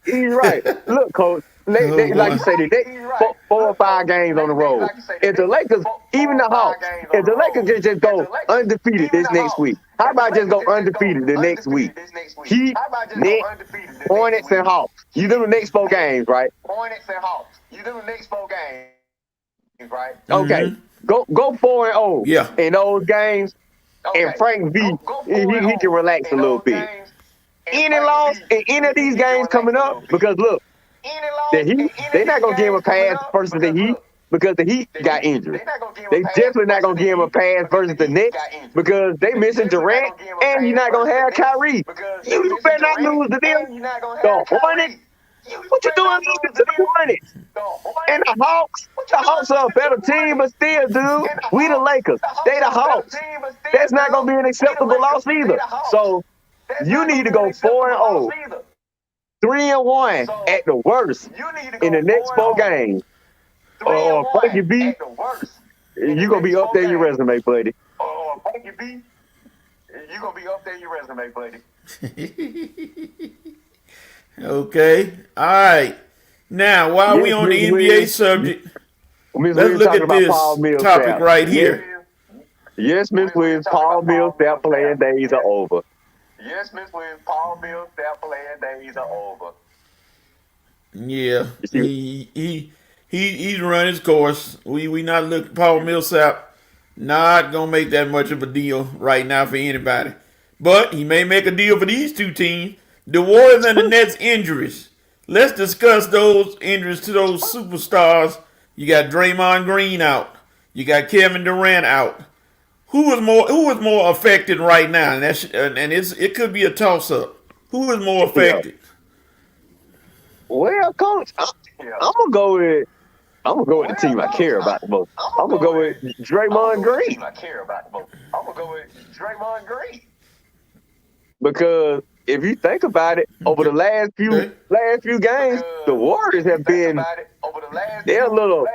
He's right. Look, coach. They like you say, they 4 or 5 games on the road. If the Lakers, even the Hawks, if the Lakers can just go undefeated this next week, how about just go undefeated the next week? Heat, Nets, Hornets, and Hawks. You do the next 4 games, right? Hornets and Hawks. You do the next 4 games, right? Okay. Go 4-0 Yeah. in those games, and Frank V, he can relax a little bit. Any loss in any of these games coming up, because look, the Heat, they're not going to give him a pass versus the Heat because the Heat got injured. They definitely not going to give him a pass versus the Knicks because they missing Durant, and you're not going to have Kyrie. You better not lose to them. The Hornets, what you doing losing to the Hornets? And the Hawks are a better team, but still, dude, we the Lakers. They the Hawks. That's not going to be an acceptable loss either. So you need to go 4-0. 3-1 at the worst in the next 4 games. Or Frankie B, you're going to be up there in your resume, buddy. Frankie B, you're going to be up there in your resume, buddy. Okay. All right. Now, while we on the NBA subject, let's look at this topic right here. Yes, Miss Williams, Paul Millsap playing days are over. Yes, Miss Williams, Paul Millsap playing days are over. Yeah, he's run his course. We not look Paul Millsap not gonna make that much of a deal right now for anybody. But he may make a deal for these two teams. The Warriors and the Nets injuries. Let's discuss those injuries to those superstars. You got Draymond Green out. You got Kevin Durant out. Who is more affected right now? And it could be a toss up. Who is more affected? Well, Coach, I'm gonna go with the team I care about the most. I'm gonna go with Draymond Green. I care about the most. I'm gonna go with Draymond Green. Because if you think about it, over the last few games, the Warriors have been they're a little,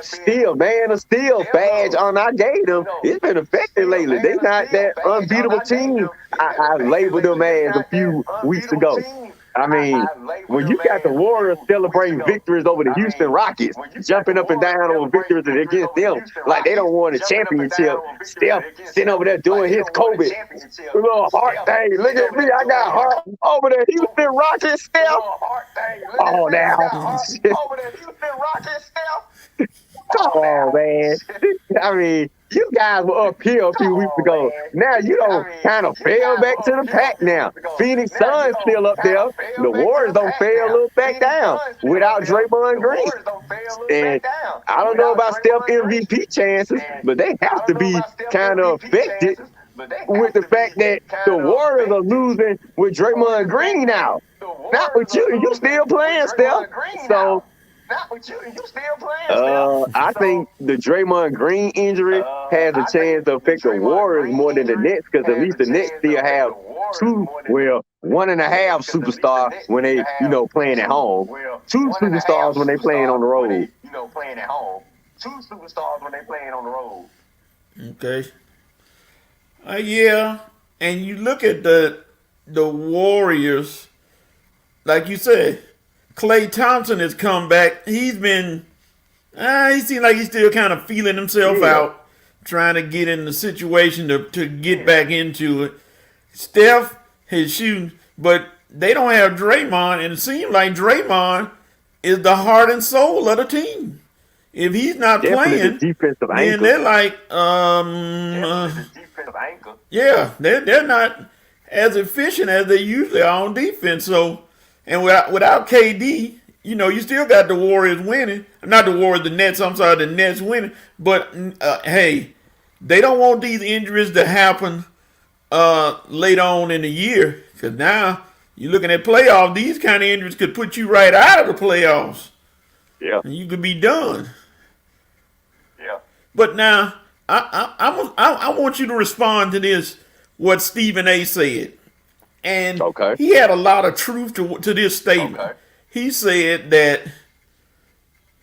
still man of steel badge on I gave them. It's been affected lately. They not that unbeatable team I labeled them as a few weeks ago. I mean, when you got the Warriors celebrating victories over the Houston Rockets, jumping up and down over victories against them, like they don't want a championship, Steph sitting over there doing his COVID little heart thing. Look at me, I got heart over the Houston Rockets, Steph. Oh, now. Over the Houston Rockets, Steph. Come on, man. I mean, you guys were up here a few weeks ago. Now you don't kind of fell back to the pack now. Phoenix Suns still up there. The Warriors don't fail a little back down without Draymond Green. And I don't know about Steph MVP chances, but they have to be kind of affected with the fact that the Warriors are losing with Draymond Green out. Not with you. You still playing, Steph. So I think the Draymond Green injury has a chance to affect the Warriors more than the Nets, because at least the Nets still have one and a half superstars when they, playing at home. Two superstars when they playing on the road. Two superstars when they playing on the road. Okay. Yeah, and you look at the Warriors, like you said, Klay Thompson has come back. He's been, he seems like he's still kind of feeling himself out, trying to get in the situation to get back into it. Steph is shooting, but they don't have Draymond, and it seems like Draymond is the heart and soul of the team. If he's not playing, then they're like, yeah, they're not as efficient as they usually are on defense. So, and without KD, you still got the Warriors winning. Not the Warriors, the Nets. I'm sorry, the Nets winning. But hey, they don't want these injuries to happen later on in the year, because now you're looking at playoffs. These kind of injuries could put you right out of the playoffs. Yeah, and you could be done. Yeah. But now I want you to respond to this. What Stephen A. said. And he had a lot of truth to this statement. Okay. He said that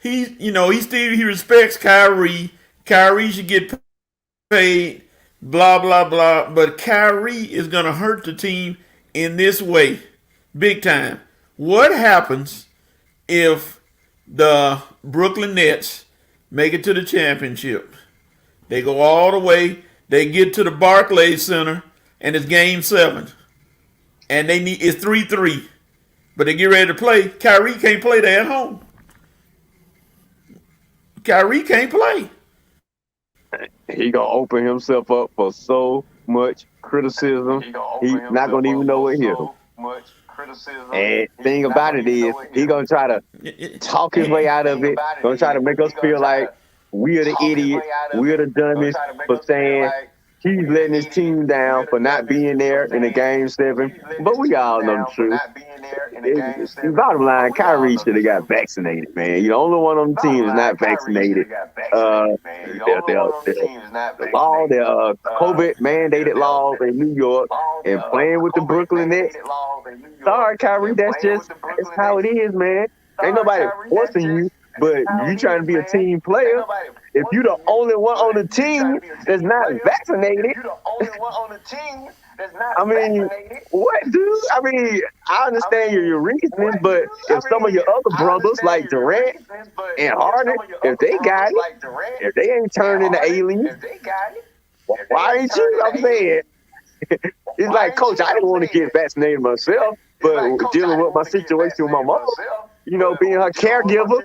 he respects Kyrie. Kyrie should get paid, blah, blah, blah. But Kyrie is going to hurt the team in this way, big time. What happens if the Brooklyn Nets make it to the championship? They go all the way. They get to the Barclays Center, and it's Game 7. And it's 3-3. But they get ready to play. Kyrie can't play there at home. Kyrie can't play. He going to open himself up for so much criticism. He's not going to even know what hit him. And thing about it is, he going to try to talk his way out of it. Going to try to make us feel like we are the idiots. We are the dummies for saying he's letting his team down for not being there in the Game 7. But we all know the truth. Bottom line, Kyrie should have got vaccinated, man. You're the only one on the team is not vaccinated. The COVID mandated laws in New York and playing with the Brooklyn Nets. Sorry, Kyrie, that's how it is, man. Ain't nobody forcing you, but you trying to be a team player. if you're the only one on the team that's not vaccinated, I mean, what, dude? I mean, I understand your reasons, but if some of your other brothers like Durant and Harden, if they got it, if they ain't turned into aliens, why ain't you? I'm saying, it's like, Coach, I didn't want to get vaccinated myself, but dealing with my situation with my mom, being her caregiver,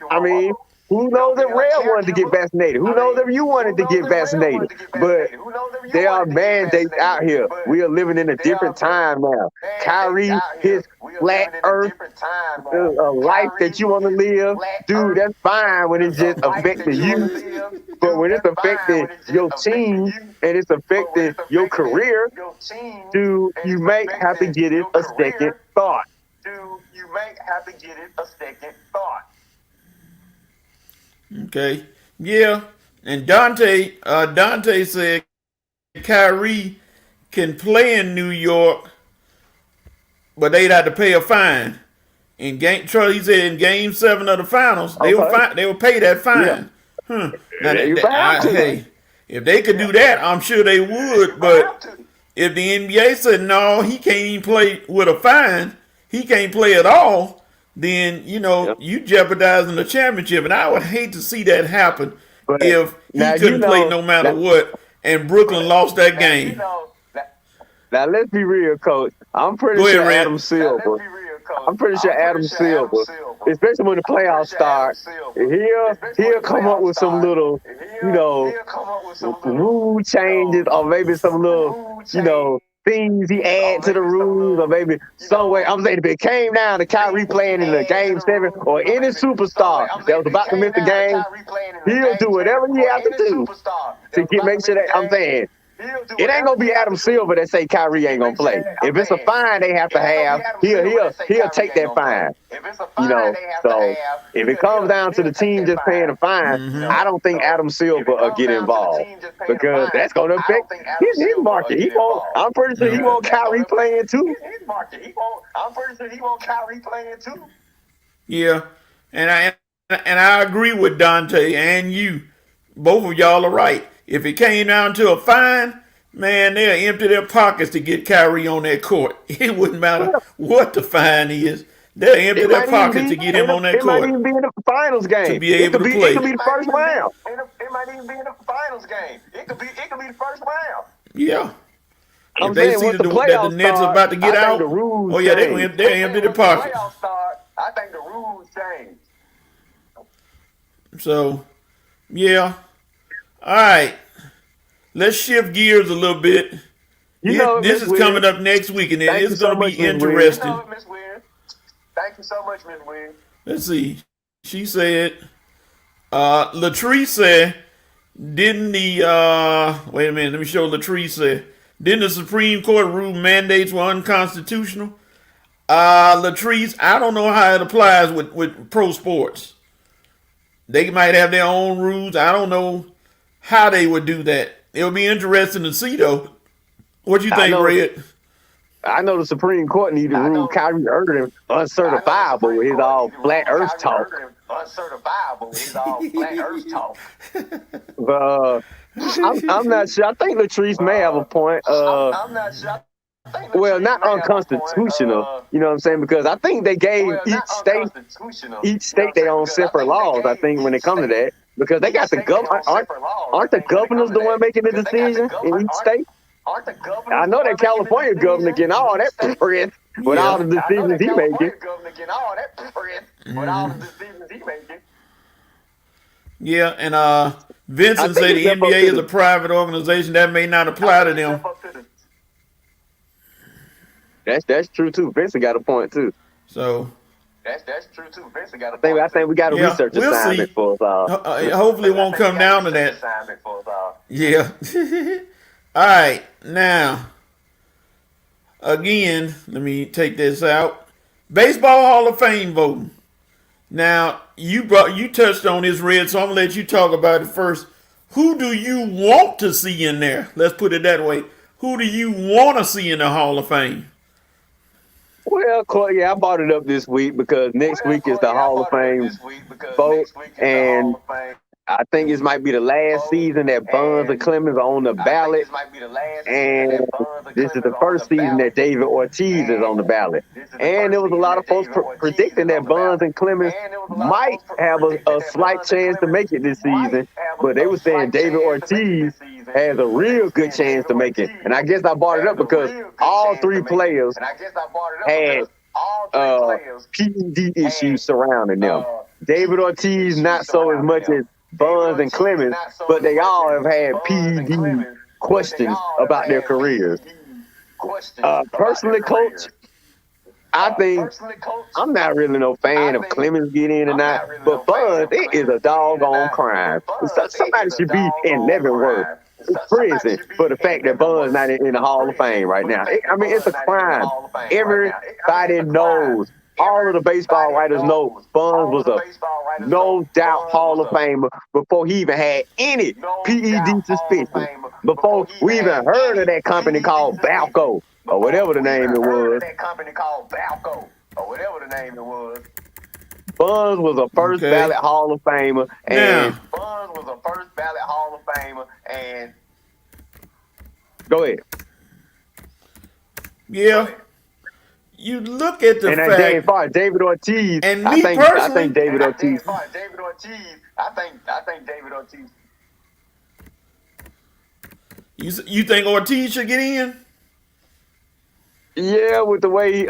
I mean, who knows if Red wanted to get vaccinated? Who knows if you wanted to get vaccinated? But there are mandates out here. We are living in a different time now. Kyrie, his flat earth, a life that you want to live, dude, that's fine when it's just affecting you. But when it's affecting your team and it's affecting your career, dude, you may have to get it a second thought. Okay. Yeah. And Dante said Kyrie can play in New York, but they'd have to pay a fine. He said in Game 7 of the finals, they will pay that fine. Yeah. Now, hey, if they could do that, I'm sure they would. But if the NBA said no, he can't even play with a fine, he can't play at all, then you jeopardizing the championship. And I would hate to see that happen if he couldn't play no matter what, and Brooklyn lost that game. Now let's be real, Coach. I'm pretty sure Adam Silver, especially when the playoffs start, he'll come up with some little, rule changes, or maybe some little, things he add to the rules, or maybe some way. I'm saying if it came down to Kyrie playing in the Game 7 or any superstar that was about to miss the game, he'll do whatever he has to do to make sure that, I'm saying, it ain't gonna be Adam Silver that say Kyrie ain't gonna play. If it's a fine they have to have, he'll take that fine. So if it comes down to the team just paying a fine, I don't think Adam Silver will get involved, because that's gonna affect his market. I'm pretty sure he won't Kyrie playing too. Yeah, and I agree with Dante and you. Both of y'all are right. If it came down to a fine, man, they'll empty their pockets to get Kyrie on that court. It wouldn't matter what the fine is. They'll empty their pockets to get him on that court. It might even be in the finals game. To be able to play. It could be the first round. It might even be in the finals game. It could be the first round. Yeah. If they see that the Nets are about to get out, they'll empty their pockets. I think the rules change. So, yeah. All right. Let's shift gears a little bit. This is coming up next week, and it's going to be interesting. Thank you so much, Ms. Williams. Let's see. She said, Latrice said, didn't the, wait a minute, let me show Latrice said, didn't the Supreme Court rule mandates were unconstitutional? Latrice, I don't know how it applies with pro sports. They might have their own rules. I don't know how they would do that. It'll be interesting to see, though. What you think, Red? I know the Supreme Court need to rule Kyrie Irving uncertifiable with his all flat Earth talk. I'm not sure. I think Latrice may have a point. I'm not sure. Well, not unconstitutional, you know what I'm saying? Because I think they gave each state their own separate laws, I think, when it comes to that. Because they got the governor. Aren't the governors the one making the decision in each state? I know that California governor getting all that press with all the decisions he making. Yeah, and Vincent said the NBA is a private organization. That may not apply to them. That's true too. Vincent got a point too. So that's true too. Vincent got a point. I think we got a research assignment for us all. Hopefully, it won't come down to that. Yeah. All right. Now, again, let me take this out. Baseball Hall of Fame voting. Now, you touched on this, Red, so I'm gonna let you talk about it first. Who do you want to see in there? Let's put it that way. Who do you want to see in the Hall of Fame? Well, I brought it up this week because next week is the Hall of Fame vote, and I think this might be the last season that Bonds and Clemens are on the ballot. And this is the first season that David Ortiz is on the ballot. And there was a lot of folks predicting that Bonds and Clemens might have a slight chance to make it this season. But they were saying David Ortiz has a real good chance to make it. And I guess I brought it up because all three players had PED issues surrounding them. David Ortiz, not so as much as Bonds and Clemens, but they all have had PED questions about their careers. Personally, Coach, I think I'm not really no fan of Clemens getting in or not, but Bonds, it is a doggone crime. Somebody should be in Leavenworth prison for the fact that Bonds not in the Hall of Fame right now. I mean, it's a crime. Everybody knows. All of the baseball writers know Bonds was a no doubt Hall of Famer before he even had any PED suspicion. Before we even heard of that company called Balco or whatever the name it was. Bonds was a first ballot Hall of Famer, and go ahead. Yeah. You look at the fact, as far as David Ortiz, and me personally, I think David Ortiz. You think Ortiz should get in? Yeah, with the way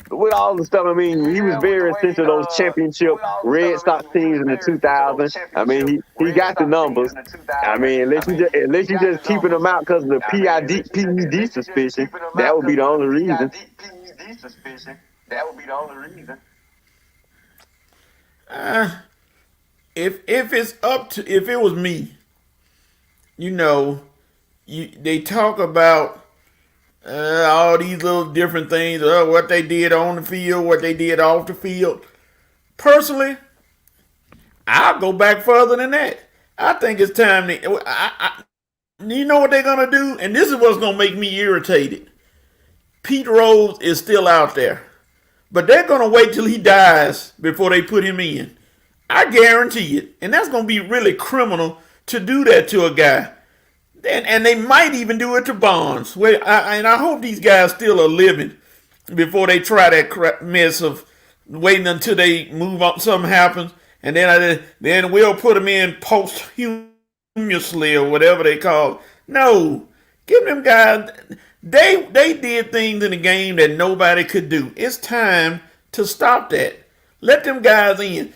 with all the stuff. I mean, he was very essential to those championship Red Sox teams in the 2000s. I mean, he got the numbers. I mean, unless you just keeping them out because of the PED suspicion, that would be the only reason. If it was me, they talk about all these little different things, what they did on the field, what they did off the field. Personally, I'll go back further than that. I think it's time to. You know what they're gonna do, and this is what's gonna make me irritated. Pete Rose is still out there, but they're gonna wait till he dies before they put him in. I guarantee it, and that's gonna be really criminal to do that to a guy. And they might even do it to Bonds. And I hope these guys still are living before they try that mess of waiting until they move on, something happens, and then we'll put them in posthumously or whatever they call it. No, give them guys. They did things in the game that nobody could do. It's time to stop that. Let them guys in.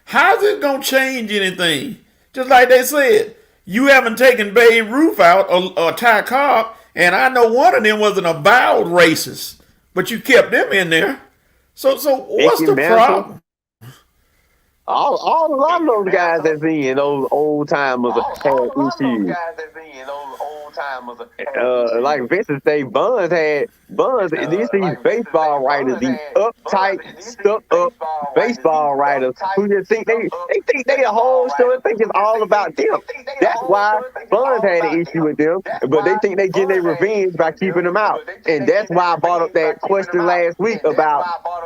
How's it gonna change anything? Just like they said. You haven't taken Babe Ruth out or Ty Cobb, and I know one of them was an avowed racist, but you kept them in there. So what's the problem? A lot of those guys that's in those old timers had issues. Like Vincent say, Bonds. These baseball writers, these uptight, stuck up baseball writers who just think they think they the whole show and think it's all about them. That's why Bonds had an issue with them, but they think they get their revenge by keeping them out. And that's why I brought up that question last week about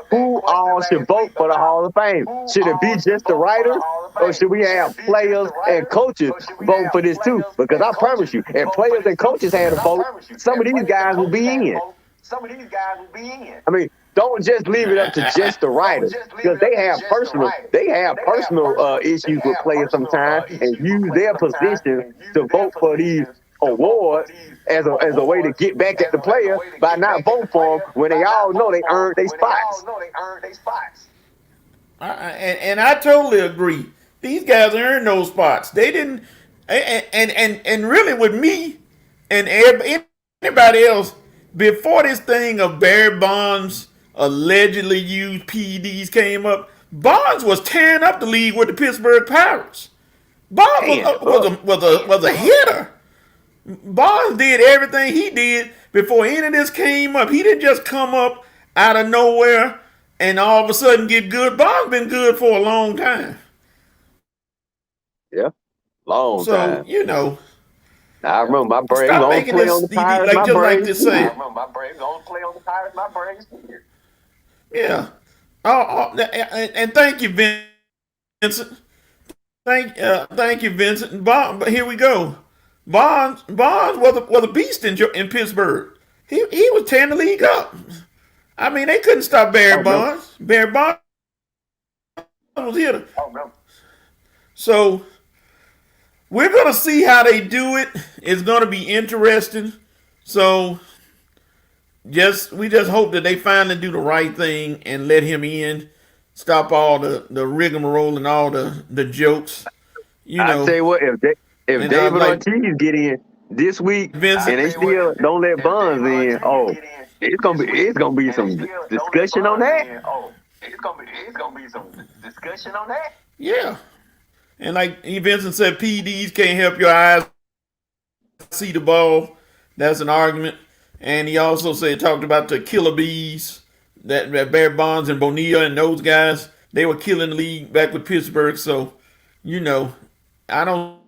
who all should vote for the Hall of Fame. Should it be just the writers, or should we have players and coaches vote for this too? Because I promise you, if players and coaches had a vote, some of these guys will be in. I mean, don't just leave it up to just the writers, because they have personal issues with players sometimes, and use their position to vote for these awards as a way to get back at the player by not voting for them when they all know they earned their spots. And I totally agree. These guys earned those spots. They didn't, and really with me and anybody else, before this thing of Barry Bonds allegedly used PEDs came up, Bonds was tearing up the league with the Pittsburgh Pirates. Bonds was a hitter. Bonds did everything he did before any of this came up. He didn't just come up out of nowhere and all of a sudden get good. Bonds been good for a long time. Yeah, long time. So, I remember my Braves don't play on the Pirates. Like, just like to say. I remember my Braves don't play on the Pirates. My Braves here. Yeah. And thank you, Vincent. Thank you, Vincent. Bond, but here we go. Bonds was a beast in Pittsburgh. He was tearing the league up. I mean, they couldn't stop Barry Oh no. Bonds. Barry Bonds was here. Oh no. So we're gonna see how they do it. It's gonna be interesting. So we just hope that they finally do the right thing and let him in. Stop all the rigmarole and all the jokes. You I tell know, you what, if and David like Ortiz get in this week Vincent. and they still don't let Bonds in, oh, it's gonna be some discussion on that. Oh, it's gonna be some discussion on that. Yeah. And like Vincent said, PEDs can't help your eyes see the ball. That's an argument. And he also talked about the killer bees that Barry Bonds and Bonilla and those guys. They were killing the league back with Pittsburgh. So, I don't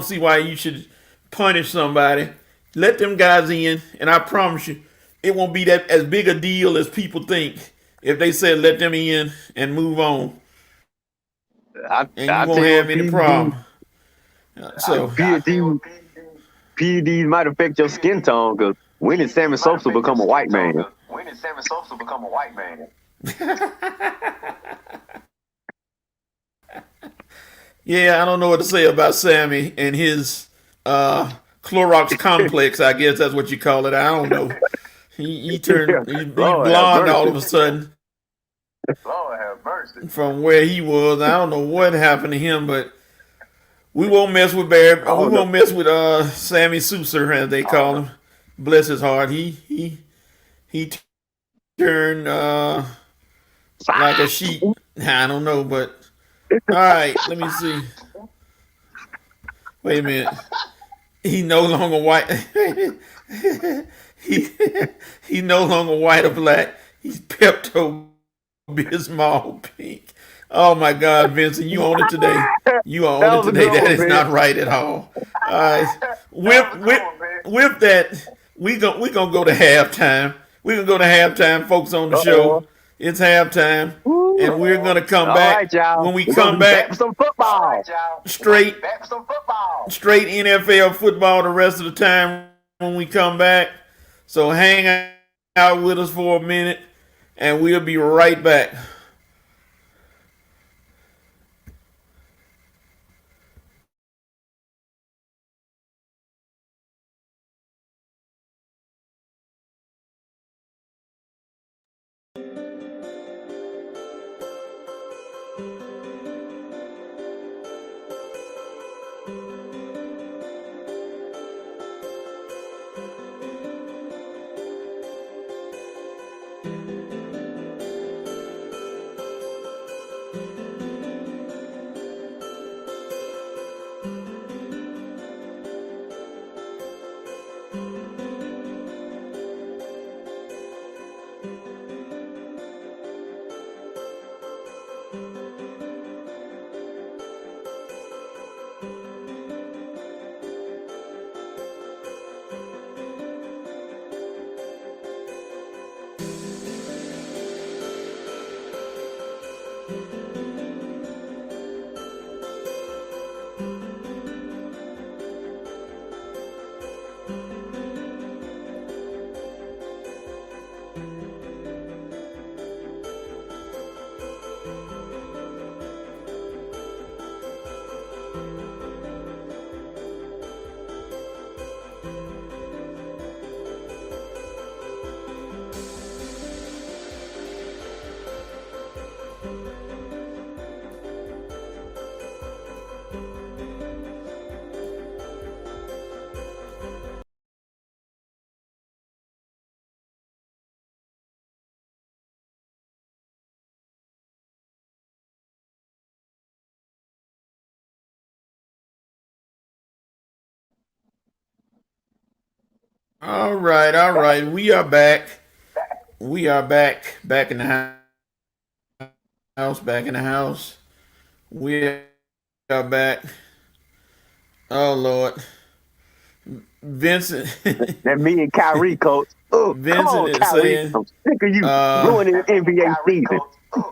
see why you should punish somebody. Let them guys in, and I promise you, it won't be that as big a deal as people think if they said let them in and move on, I and you tell won't you have what, any problem. So PEDs might affect your skin tone because when did Sammy Sosa become a white man? When did Sammy Sosa become a white man? yeah, I don't know what to say about Sammy and his Clorox complex. I guess that's what you call it. I don't know. He's blonde all of a sudden. Lord have mercy. From where he was, I don't know what happened to him, but we won't mess with Barry. We won't mess with Sammy Souser, as they call him. Bless his heart. He turned like a sheep. I don't know, but all right. Let me see. Wait a minute. He no longer white. he no longer white or black. He's Pepto Bismol pink. Oh my God, Vincent, you own it today. You own it today. That is not right at all. All right. With that, we gonna go to halftime. We're gonna go to halftime, folks on the show. It's halftime. And we're gonna come back. Right, when we come back, some football. Straight NFL football the rest of the time when we come back. So hang out with us for a minute, and we'll be right back. All right. We are back. Back in the house. Back in the house. We are back. Oh Lord, Vincent. That me and Kyrie, coach. Oh, Vincent come on, is Kyrie. saying, I'm sick of you ruining the NBA season.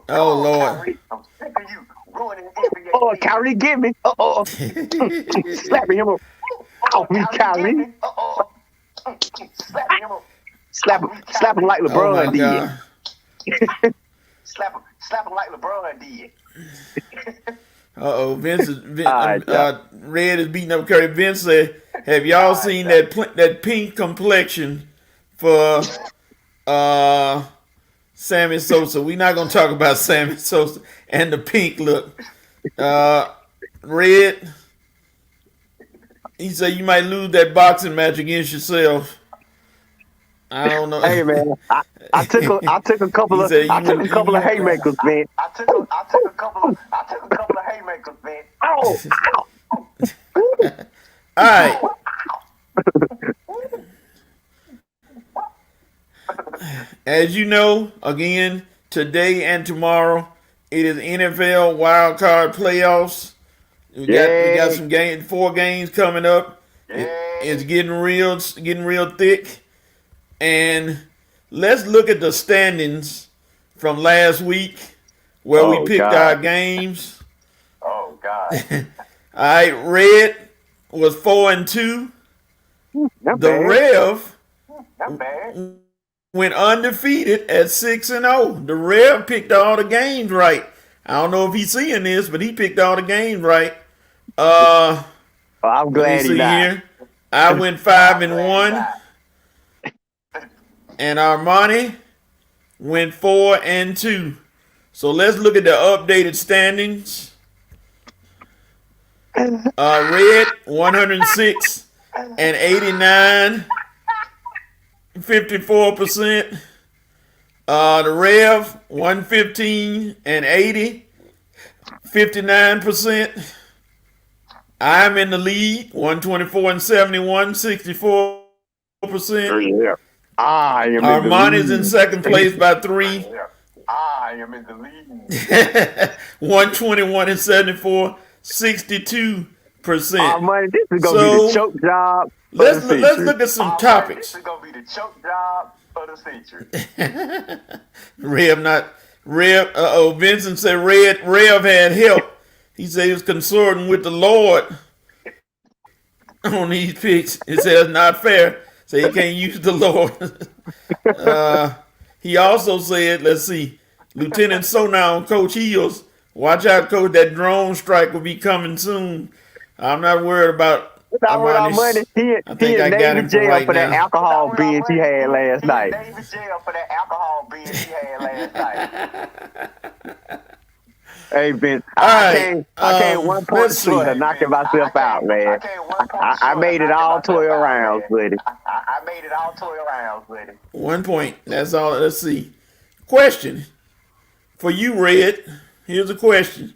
Oh Lord. I'm sick of you Oh, Kyrie, give me. Slapping him up. Off me, Kyrie. Slap him like Oh my LeBron did. God. Slap him like LeBron did. Vince is right, Red is beating up Curry. Vince said, "Have y'all seen that pink complexion for Sammy Sosa?" We're not gonna talk about Sammy Sosa and the pink look. Red, he said you might lose that boxing match against yourself. I don't know. Hey man, I took a couple of haymakers, man. I took a couple of haymakers, man. Ow! All right. As you know, again, today and tomorrow, it is NFL wild card playoffs. We got some 4 games coming up. It's getting real thick. And let's look at the standings from last week where we picked our games. Oh God. All right, Red was 4-2. The Rev went undefeated at 6-0. The Rev picked all the games right. I don't know if he's seeing this, but he picked all the games right. I'm glad he here. I went 5-1. And Armani went 4-2. So let's look at the updated standings. Red 106 and 89, 54%. The Rev 115 and 80, 59%. I'm in the lead 124 and 71, 64%. Yeah. Armani's in second place by 3. I am in the lead. 121 and 74, 62%. Armani, this is gonna be the choke job. Let's look at some topics. This is gonna be the choke job for the century. Vincent said Rev had help. He said he was consorting with the Lord on these picks. He said it's not fair. So he can't use the Lord. He also said, let's see, Lieutenant Sonow, Coach Heels, watch out, Coach, that drone strike will be coming soon. I'm not worried about Armani. He in Navy jail for that alcohol binge he had last night. Navy jail for that alcohol binge he had last night. Hey, Vince, I came 1 point short of knocking myself out, man. I made it all 12 rounds, buddy. I made it all 12 rounds, buddy. 1 point. That's all. Let's see. Question for you, Red. Here's a question.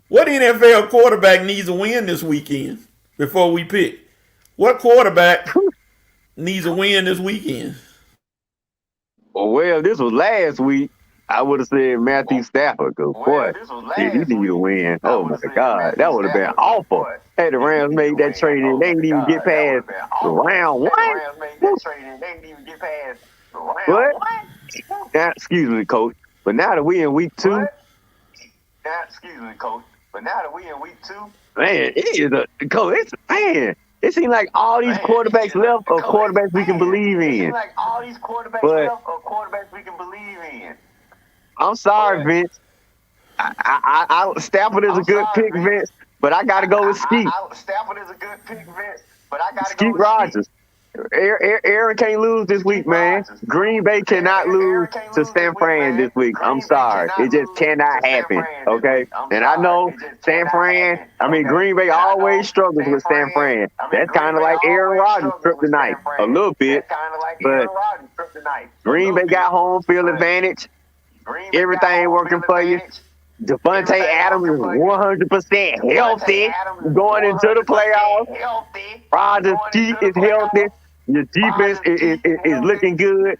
What NFL quarterback needs a win this weekend before we pick? What quarterback needs a win this weekend? Well, this was last week. I would have said Matthew Stafford, because boy, he need to win. Oh my God, that would have been awful. Hey, the Rams made that trade and they didn't even get past round 1. What? Now, excuse me, Coach. But now that we in week 2, man, it seems like all these quarterbacks left are quarterbacks we can believe in. I'm sorry, Vince. Stafford is a good pick, Vince, but I got to go with Skeet. Stafford is a good pick, Vince, but I got to go Skeet with Rogers. Aaron can't lose this week, man. Green Bay cannot lose to San Fran this week. I'm sorry. It just cannot happen, okay? And I know Green Bay always struggles with San Fran. That's kind of like Aaron Rodgers' trip tonight, a little bit. But Green Bay got home field advantage. Everything working for you. Devontae Adams is 100% healthy going into the playoffs. Rodgers' feet is healthy. Your defense is looking good.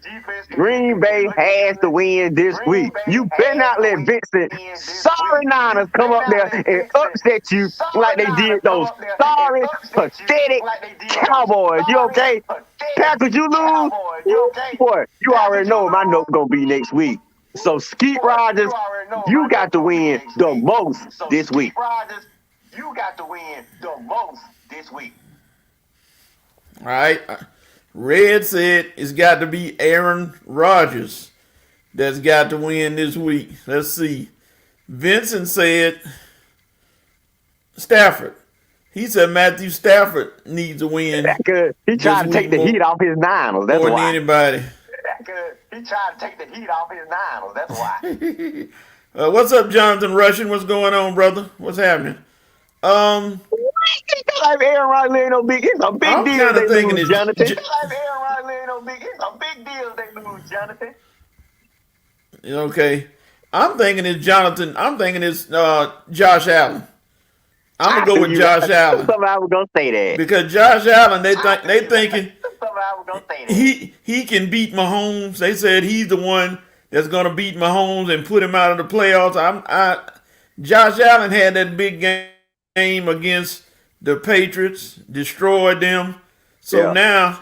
Green Bay has to win this week. You better not let Vincent sorry Niners come up there and upset you like they did those sorry, pathetic Cowboys. You okay? Packers, you lose? Boy, you already know what my note going to be next week. So Skeet Rogers, you got to win the most this week. Rogers, you got to win the most this week. All right. Red said it's got to be Aaron Rodgers that's got to win this week. Let's see. Vincent said Stafford. He said Matthew Stafford needs to win. That good. He tried to take the heat off his Niners. That's more why. than anybody. That good. He tried to take the heat off his Niners. That's why. What's up, Jonathan Russian? What's going on, brother? What's happening? Like Aaron Rodgers ain't no big. It's a big deal. They lose, Jonathan. Like Aaron Rodgers ain't no big. It's a big deal. They lose, Jonathan. Okay. I'm thinking it's Jonathan. I'm thinking it's Josh Allen. I'm gonna go with Josh Allen. Somebody was gonna say that because Josh Allen, they thinking Somebody was gonna say that. he can beat Mahomes. They said he's the one that's gonna beat Mahomes and put him out of the playoffs. Josh Allen had that big game against the Patriots, destroyed them. So now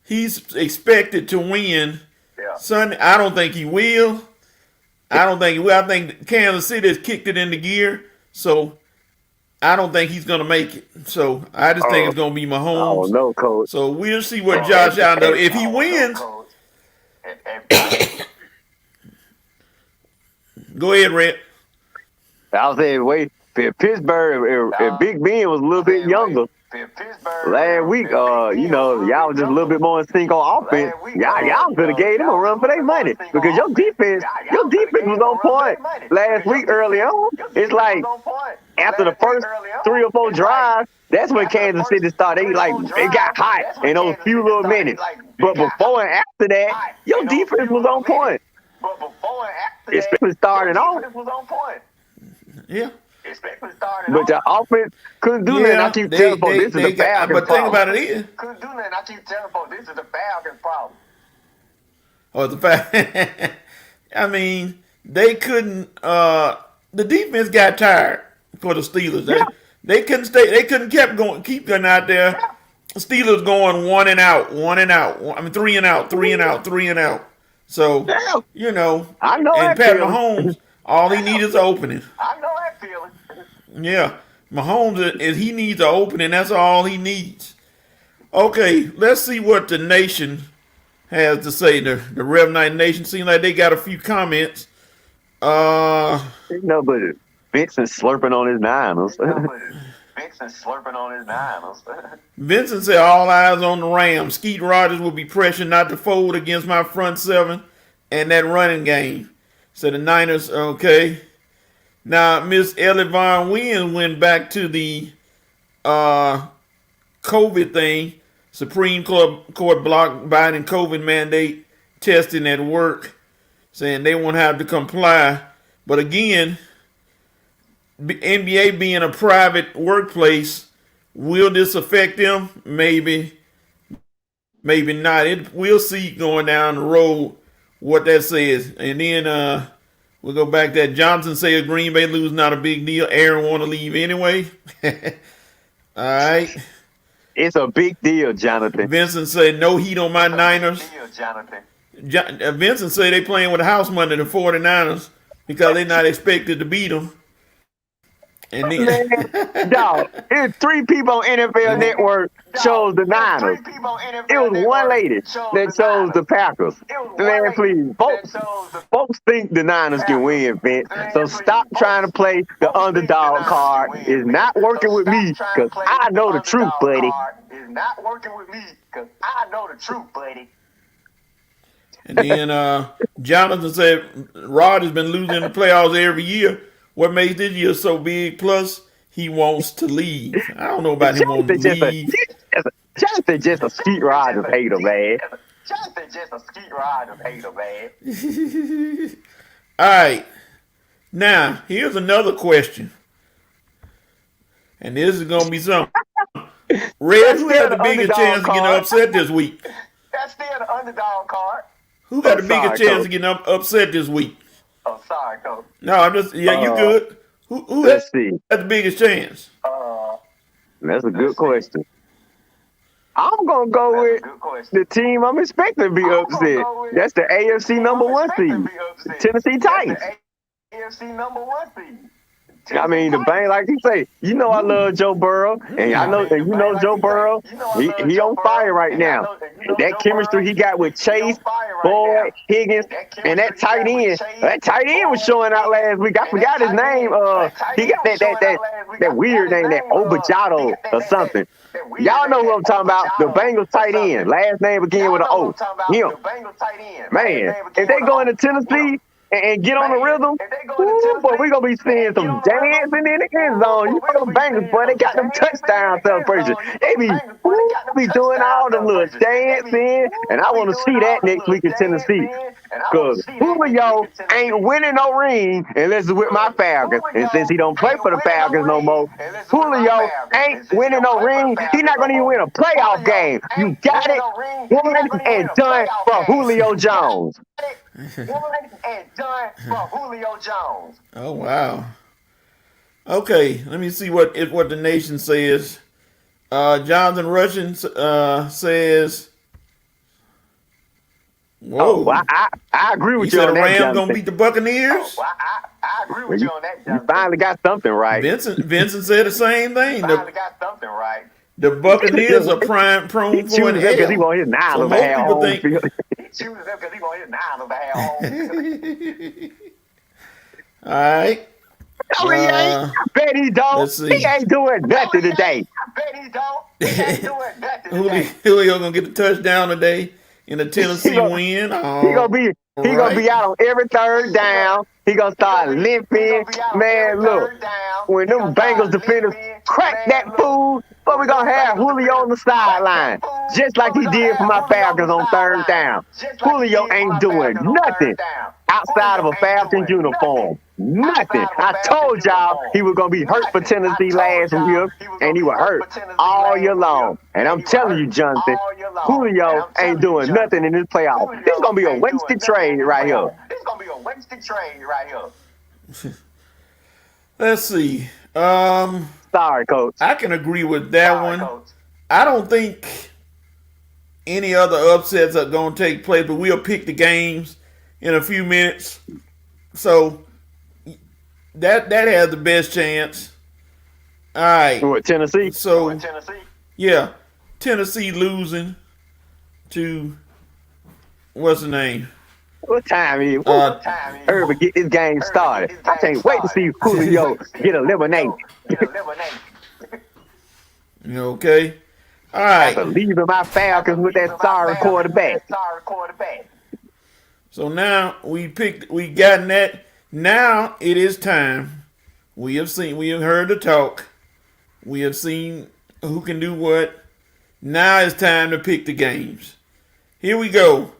he's expected to win Sunday. I don't think he will. I think Kansas City has kicked it into gear. So I don't think he's going to make it. So I just think it's going to be Mahomes. Oh, no, Coach. So we'll see what Josh Allen does. If he wins, go ahead, Red. I was saying, wait, if Pittsburgh, if Big Ben was a little bit younger last week, y'all was just a little bit more in sync on offense. Y'all could have gave them a run for their money because your defense was on point last week early on. It's like after the first 3 or 4 drives, that's when Kansas City started. They got hot in those few little minutes. But before and after that, your defense was on point. But before and after that, especially starting off. was on point. Yeah. But your offense couldn't do nothing. I keep telling folks this is the Falcons' But think about it is. Couldn't do nothing. I keep telling folks this is the Falcons' problem. Oh, the fact. I mean, they couldn't. The defense got tired for the Steelers. They couldn't stay. They couldn't keep going out there. Steelers going 1 and out. I mean, 3 and out, 3 and out, 3 and out. So I know. And Pat Mahomes, all he needs is an opening. I know that feeling. Yeah, Mahomes is he needs an opening. That's all he needs. Okay, let's see what the nation has to say. The Rev Night Nation seems like they got a few comments. But Vincent slurping on his Niners. Vincent said, all eyes on the Rams. Skeet Rogers will be pressured not to fold against my front seven and that running game. So the Niners, okay. Now, Miss Ellie Von Williams went back to the COVID thing. Supreme Court blocked Biden COVID mandate testing at work, saying they won't have to comply. But again, NBA being a private workplace, will this affect them? Maybe not. We'll see going down the road what that says. And then we'll go back to that. Johnson says Green Bay lose not a big deal. Aaron want to leave anyway. All right. It's a big deal, Jonathan. Vincent said no heat on my Niners. Vincent said they playing with house money, the 49ers, because they're not expected to beat them. And then, dog, it's 3 people on NFL Network chose the Niners. It was one lady that chose the Packers. Man, please, folks think the Niners can win, Vince. So stop trying to play the underdog card. It's not working with me because I know the truth, buddy. It's not working with me because I know the truth, buddy. And then Jonathan said Rod has been losing the playoffs every year. What makes this year so big? Plus, he wants to leave. I don't know about him wanting to leave. Jonathan just a Skeet Rogers hater, man. Jonathan just a Skeet Rogers hater, man. All right. Now, here's another question. And this is going to be something. Red, who had the biggest chance of getting upset this week? That's still the underdog card. Who got the biggest chance of getting upset this week? Oh, sorry, Coach. No, I'm just, you good. Who let's see. had the biggest chance? That's a good question. I'm gonna go That's a with good question. the team I'm expecting to be I'm gonna upset. go with That's the the AFC team number I'm one expecting seed, to be upset. Tennessee That's Titans. the AFC number one seed. I Tennessee mean, the Titans. Bang, like you say, you know I love Joe Burrow, and I I know, mean, the and you Bang, know like Joe you say, Burrow, you know I love he Joe on fire Burrow, right and I now. know, and you And know that Joe chemistry Burrow, he got with he on Chase, fire right Boyd, now. Higgins, That and chemistry that he tight got with end. Chase, That tight end was Boyd, showing out Higgins, last week. I and that forgot his tight name. end. That tight He got end was showing out last week. I that forgot weird his name, that name. He Obajado got or something. that weird Y'all name, know who that I'm talking about. The Obajado Bengals or tight end. something. Last name begin Y'all with an know who I'm O. talking about. Him. The Bengals tight end. Last Man, name if begin they with an go O. into Him. Tennessee and get on the Man, rhythm, if they go into ooh, boy, Tennessee we gonna be and seeing get some on the rhythm, dancing in the end ooh, zone. boy, You we know gonna them be bangers, seeing boy, they some got them dancing in touchdown the end celebrations. zone. You They know the be Bengals, boy, they got them doing touchdown all them little celebrations. They be dancing, and I want to doing see all that them next little week in Tennessee. dancing, and I want to Cause see that next week Julio in Tennessee. ain't winning no ring unless it's with my Falcons. And since Julio he don't play ain't for the winning no Falcons no ring more, unless it's with my Julio Falcons. ain't And since he winning don't no play for the ring. He's Falcons not no gonna even more, win a playoff Julio game. You ain't got winning it? no ring. He's One not going to even win and a done playoff for game. Julio Jones. One and done for Julio Jones. Oh wow. Okay, let me see what the nation says. Jonathan Russian says, Oh, "Whoa." I agree He with you said the on that, Rams gonna Jonathan. beat the Buccaneers. Well, I agree Well, with you on that, you Jonathan. finally got something right. Vincent said the same You thing. finally got something right. The Buccaneers are He prone for an chooses them because he L. want his So Niners to most have people home think. field. He chooses them because he want his Niners to have home field. All right. No, he ain't. I bet he don't. Let's He see. ain't doing No, nothing he ain't. today. I bet he don't. He ain't doing nothing today. Julio gonna get the touchdown today in the He Tennessee gonna, win. he gonna All be he gonna right. be out on every third down. He gonna start He limping. gonna be out on every Man, look, third down. when He them gonna Bengals start defenders limping. crack that Man, look. fool, but we When them gonna have Bengals Julio defenders on the crack sideline, that fool, just like but we he gonna did for have my Julio on Falcons the on third sideline. down. Just like he Julio did for ain't my doing Falcons on nothing third down. outside of Julio a ain't Falcons doing nothing uniform. Nothing. outside of a I Falcons told y'all he uniform. was gonna be hurt for Nothing. I Tennessee told last y'all year, he was and gonna he be was hurt hurt for Tennessee all year last year, long. And and I'm he was telling you, hurt Jonathan, all year long. And Julio I'm ain't telling you, doing nothing Jonathan, in this playoff. This Julio gonna be a ain't doing wasted nothing in trade this right here. playoff. This gonna be a wasted trade right here. Let's see. Um, Sorry, coach. I can agree with that Sorry, one. coach. I don't think any other upsets are going to take place, but we'll pick the games in a few minutes. So that has the best chance. All right. What, Tennessee? So Tennessee. yeah, Tennessee losing to what's the name? What time is it? Uh, Herbert get this game started. I can't wait to see Julio get eliminated. okay. All After right. leaving my Falcons with that sorry quarterback. So now we gotten that. Now it is time. We have heard the talk. We have seen who can do what. Now it's time to pick the games. Here we go.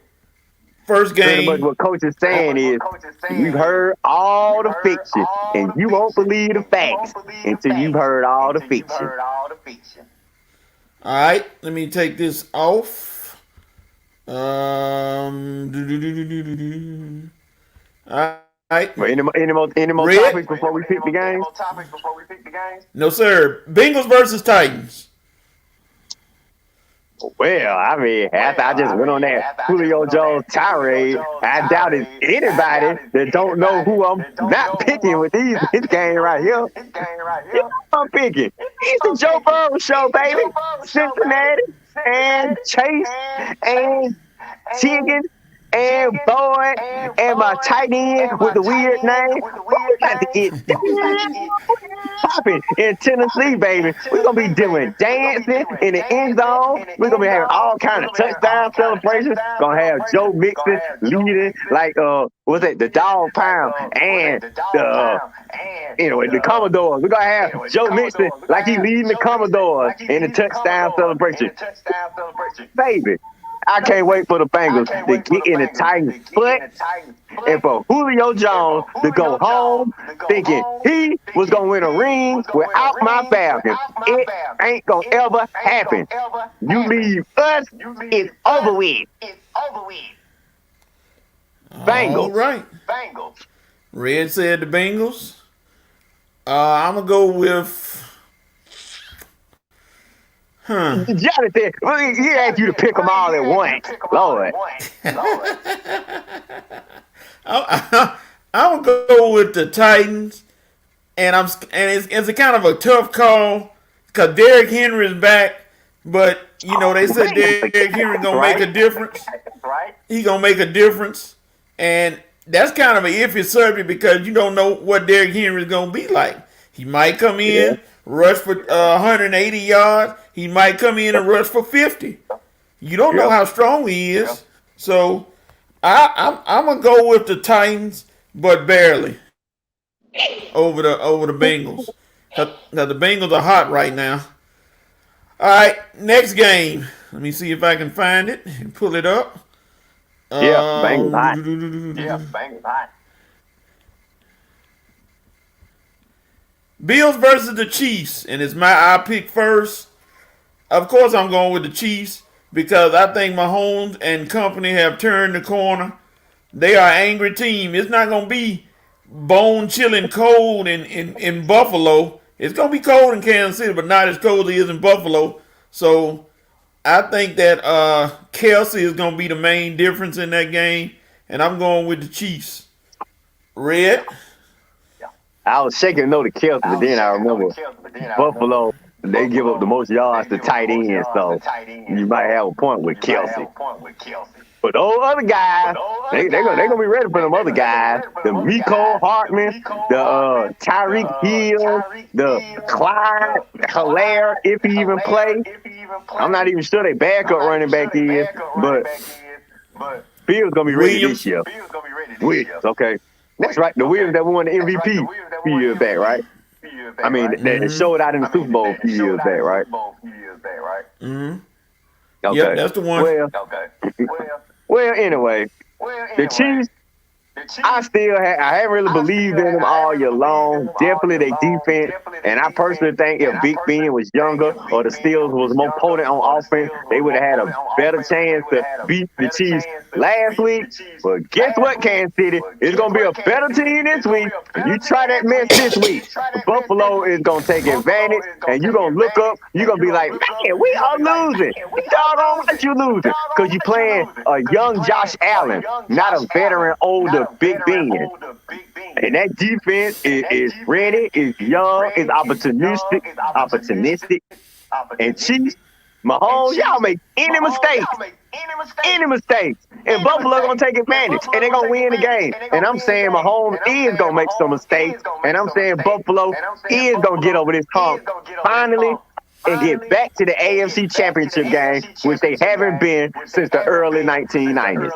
First Pretty much game. what coach is saying is, we've heard all the fiction, and you won't believe the facts until you've heard all the fiction. All right, let me take this off. All right. Well, any more Red? topics before we pick the game? No, sir. Bengals versus Titans. Well, I mean, after I just went on that Julio Jones tirade, I doubt it's anybody that don't know who I'm not picking with this game right here. I'm picking. It's the Joe Burrow show, baby. Cincinnati and Chase and Higgins and Boyd and my tight end with the weird name. We about to get popping in Tennessee, baby. We're gonna be doing dancing in the end zone. We're gonna be having all kind of touchdown celebrations. Gonna have Joe Mixon leading like what's it, the dog pound and the anyway, the Commodores. We're gonna have Joe Mixon like he leading the Commodores in the touchdown celebration. Baby, I can't wait for the Bengals to get in the Titans' foot and for Julio Jones to go home thinking he was going to win a ring without my Falcons. It ain't going to ever happen. You leave us, it's over with. Bengals. All right. Red said the Bengals. I'm going to go with... Jonathan, he asked you to pick them all at once. Lord. I'm gonna go with the Titans, and it's a kind of a tough call because Derrick Henry is back, but they said Derrick Henry gonna make a difference. He gonna make a difference, and that's kind of an iffy subject because you don't know what Derrick Henry is gonna be like. He might come in, rush for 180 yards. He might come in and rush for 50. You don't know how strong he is. So I'm gonna go with the Titans, but barely over the Bengals. Now the Bengals are hot right now. All right, next game. Let me see if I can find it and pull it up. Bengals hot. Bengals hot. Bills versus the Chiefs, and it's I pick first. Of course, I'm going with the Chiefs because I think Mahomes and company have turned the corner. They are an angry team. It's not going to be bone-chilling cold in Buffalo. It's going to be cold in Kansas City, but not as cold as it is in Buffalo. So I think that Kelsey is going to be the main difference in that game, and I'm going with the Chiefs. Red? I was shaking no to Kelsey, but then I remember Buffalo, they give up the most yards to tight ends, so you might have a point with Kelsey. But those other guys, they're gonna be ready for them other guys. The Mecole Hardman, the Tyreek Hill, the Clyde Hilaire, if he even play. I'm not even sure they backup running back is, but Field's gonna be ready this year. Williams, okay. That's right. The Williams that won the MVP a few years back, right? I mean, they showed out in the Super Bowl a few years back, right? Mm-hmm. Okay. Yeah, that's the one. Well, anyway, the Chiefs, I haven't really believed in them all year long. Definitely their defense. And I personally think if Big Ben was younger or the Steelers was more potent on offense, they would have had a better chance to beat the Chiefs last week. But guess what, Kansas City? It's going to be a better team this week. You try that mess this week. Buffalo is going to take advantage, and you're going to look up. You're going to be like, man, we are losing. Doggone what you losing. Because you're playing a young Josh Allen, not a veteran, older Big Ben. And that defense is ready, is young, is opportunistic. And Chiefs, Mahomes, y'all make any mistakes. And Buffalo gonna take advantage, and they're gonna win the game. And I'm saying Mahomes is gonna make some mistakes, and I'm saying Buffalo is gonna get over this hump finally and get back to the AFC Championship game, which they haven't been since the early 1990s.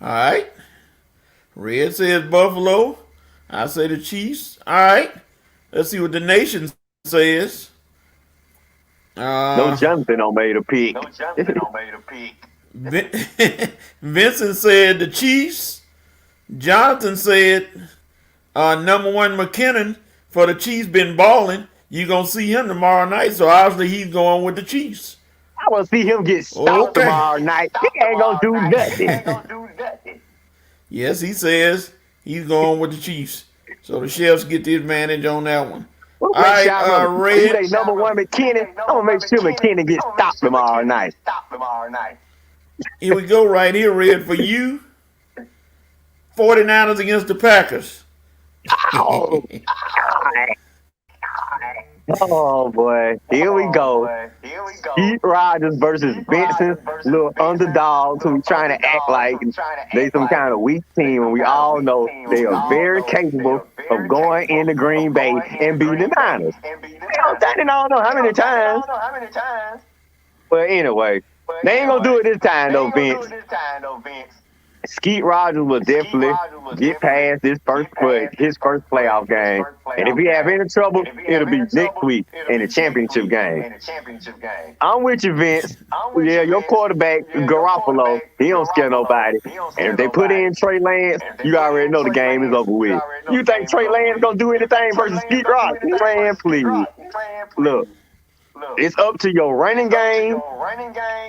All right. Red says Buffalo. I say the Chiefs. All right. Let's see what the nation says. No Jonathan made a pick. Vincent said the Chiefs. Jonathan said number one McKinnon for the Chiefs been balling. You're going to see him tomorrow night, so obviously he's going with the Chiefs. I want to see him get stopped tomorrow night. He ain't going to do nothing. Yes, he says he's going with the Chiefs. So the Chefs get the advantage on that one. All right, Red. Say number one McKinnon. I'm going to make sure McKinnon gets stopped tomorrow night. Here we go right here, Red, for you. 49ers against the Packers. Oh, boy. Here we go. Pete Rogers versus Benson's little underdogs who trying to act like they some kind of weak team. And we all know they are very capable of going into Green Bay and beating the Niners. I don't know how many times. Well, anyway, they ain't going to do it this time, though, Vince. Skeet Rogers will definitely get past his first playoff game. And if he have any trouble, it'll be next week in the championship game. I'm with you, Vince. Yeah, your quarterback, Garoppolo, he don't scare nobody. And if they put in Trey Lance, you already know the game is over with. You think Trey Lance going to do anything versus Skeet Rogers? Man, please. Look. It's up to your running game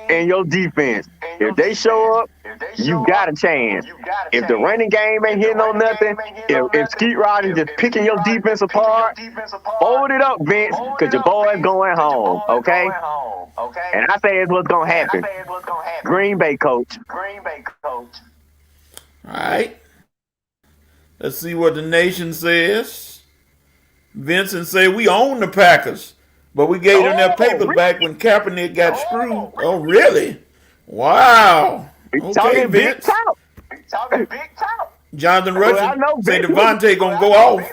and your defense. If they show up you got a chance. If the running game ain't hitting on nothing, if Skeet Rogers just picking your defense apart, fold it up, Vince, because your boy's going home, okay? And I say it's what's going to happen. Green Bay coach. All right. Let's see what the nation says. Vincent say we own the Packers, but we gave them their papers back when Kaepernick got screwed. Oh, really? Wow. Okay, Vince. Jonathan Rushing say Devontae gonna go off.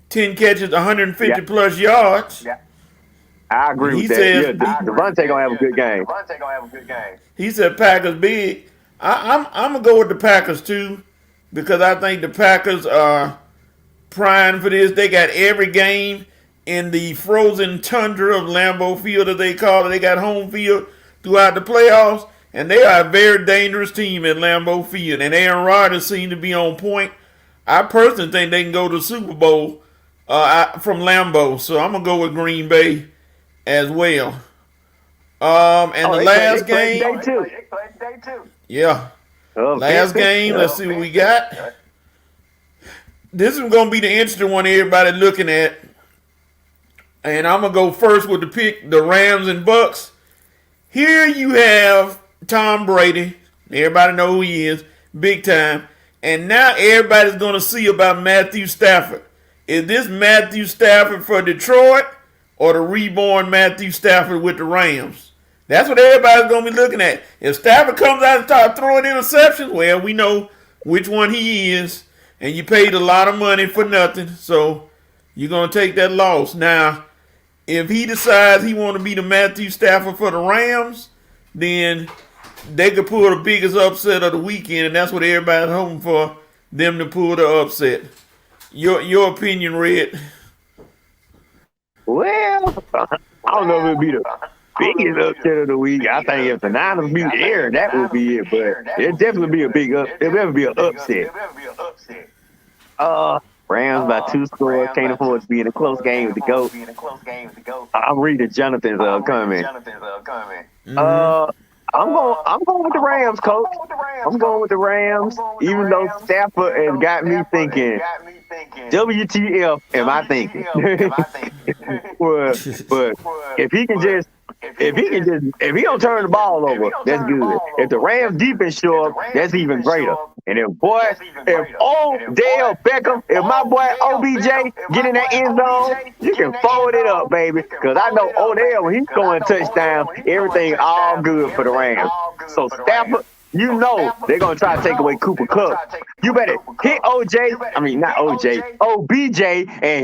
10 catches, 150 plus yards. I agree with that. Says, Devontae gonna have a good game. He said Packers big. I'm gonna go with the Packers too, because I think the Packers are primed for this. They got every game in the frozen tundra of Lambeau Field, as they call it. They got home field throughout the playoffs, and they are a very dangerous team at Lambeau Field. And Aaron Rodgers seems to be on point. I personally think they can go to the Super Bowl from Lambeau, so I'm gonna go with Green Bay as well. And the last game, yeah, last game. Let's see what we got. This is going to be the interesting one everybody looking at. And I'm going to go first with the pick, the Rams and Bucks. Here you have Tom Brady. Everybody know who he is. Big time. And now everybody's going to see about Matthew Stafford. Is this Matthew Stafford for Detroit or the reborn Matthew Stafford with the Rams? That's what everybody's going to be looking at. If Stafford comes out and starts throwing interceptions, well, we know which one he is. And you paid a lot of money for nothing, so you're going to take that loss. Now, if he decides he want to be the Matthew Stafford for the Rams, then they could pull the biggest upset of the weekend, and that's what everybody's hoping for, them to pull the upset. Your opinion, Red? Well, I don't know if it'll be the biggest upset of the week. I think if the Niners beat Aaron, that would be it. But it'll definitely be a big up. It'll ever be an upset. Rams by 2 scores. Can't afford to be in a close game with the GOAT. I'm reading Jonathan's comment. I'm going with the Rams, coach. I'm going with the Rams, even though Stafford has got me thinking, WTF am I thinking? but if he don't turn the ball over, that's good. If the Rams defense show up, that's even greater. And if Odell Beckham, if my boy OBJ get in that end zone, you can forward it up, baby. Because I know Odell, when he's going touchdown, everything all good for the Rams. So Stafford, you know they're going to try to take away Cooper Kupp. You better hit OBJ, and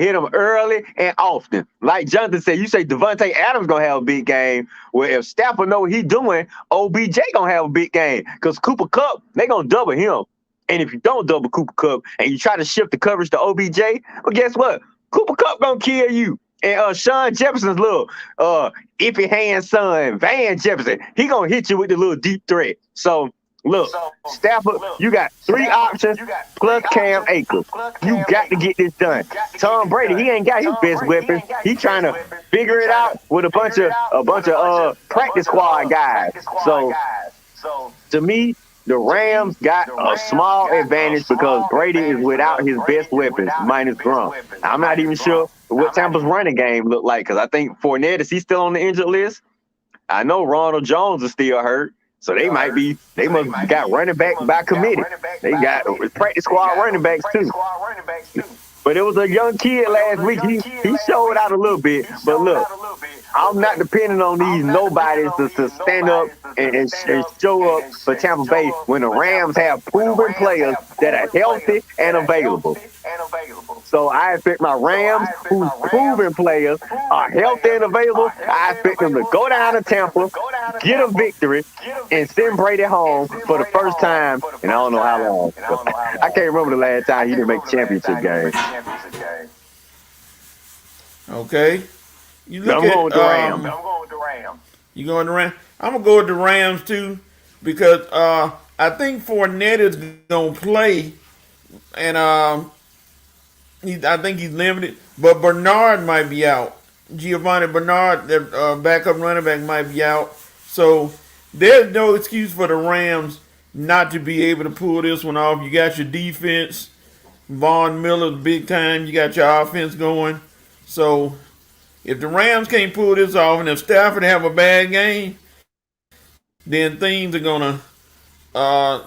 hit him early and often. Like Jonathan said, you say Devontae Adams going to have a big game. Well, if Stafford know what he's doing, OBJ going to have a big game. Because Cooper Kupp, they're going to double him. And if you don't double Cooper Kupp and you try to shift the coverage to OBJ, well, guess what? Cooper Kupp going to kill you. And Sean Jefferson's little iffy hand son, Van Jefferson, he going to hit you with the little deep threat. So, look, Stafford, you got 3 options plus Cam Akers. You got to get this done. Tom Brady, he ain't got his best weapon. He trying to figure it out with a bunch of practice squad guys. So, to me, the Rams got a small advantage because Brady is without his best weapons, minus Gronk. I'm not even sure what Tampa's running game look like because I think Fournette, is he still on the injured list? I know Ronald Jones is still hurt. So they must got running back by committee. They got practice squad running backs too. But it was a young kid last week. He showed out a little bit. But look, I'm not depending on these nobodies to stand up and show up for Tampa Bay when the Rams have proven players that are healthy and available. So I expect my Rams, whose proven players are healthy and available, I expect them to go down to Tampa, get a victory, and send Brady home for the first time in I don't know how long. I can't remember the last time he didn't make a championship game. Okay. I'm going with the Rams. You going the Rams? I'm going to go with the Rams, too, because I think Fournette is going to play, and I think he's limited, but Bernard might be out. Giovanni Bernard, their backup running back, might be out. So there's no excuse for the Rams not to be able to pull this one off. You got your defense, Von Miller's big time. You got your offense going. So if the Rams can't pull this off, and if Stafford have a bad game, then things are gonna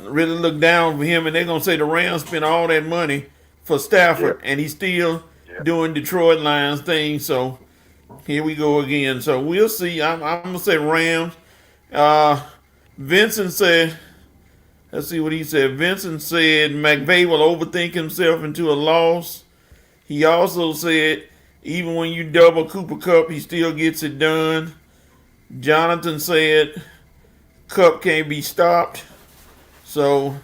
really look down for him, and they're gonna say the Rams spent all that money for Stafford, and he's still doing Detroit Lions things. So here we go again. So we'll see. I'm gonna say Rams. Vincent said, let's see what he said. Vincent said McVay will overthink himself into a loss. He also said even when you double Cooper Kupp, he still gets it done. Jonathan said Kupp can't be stopped. So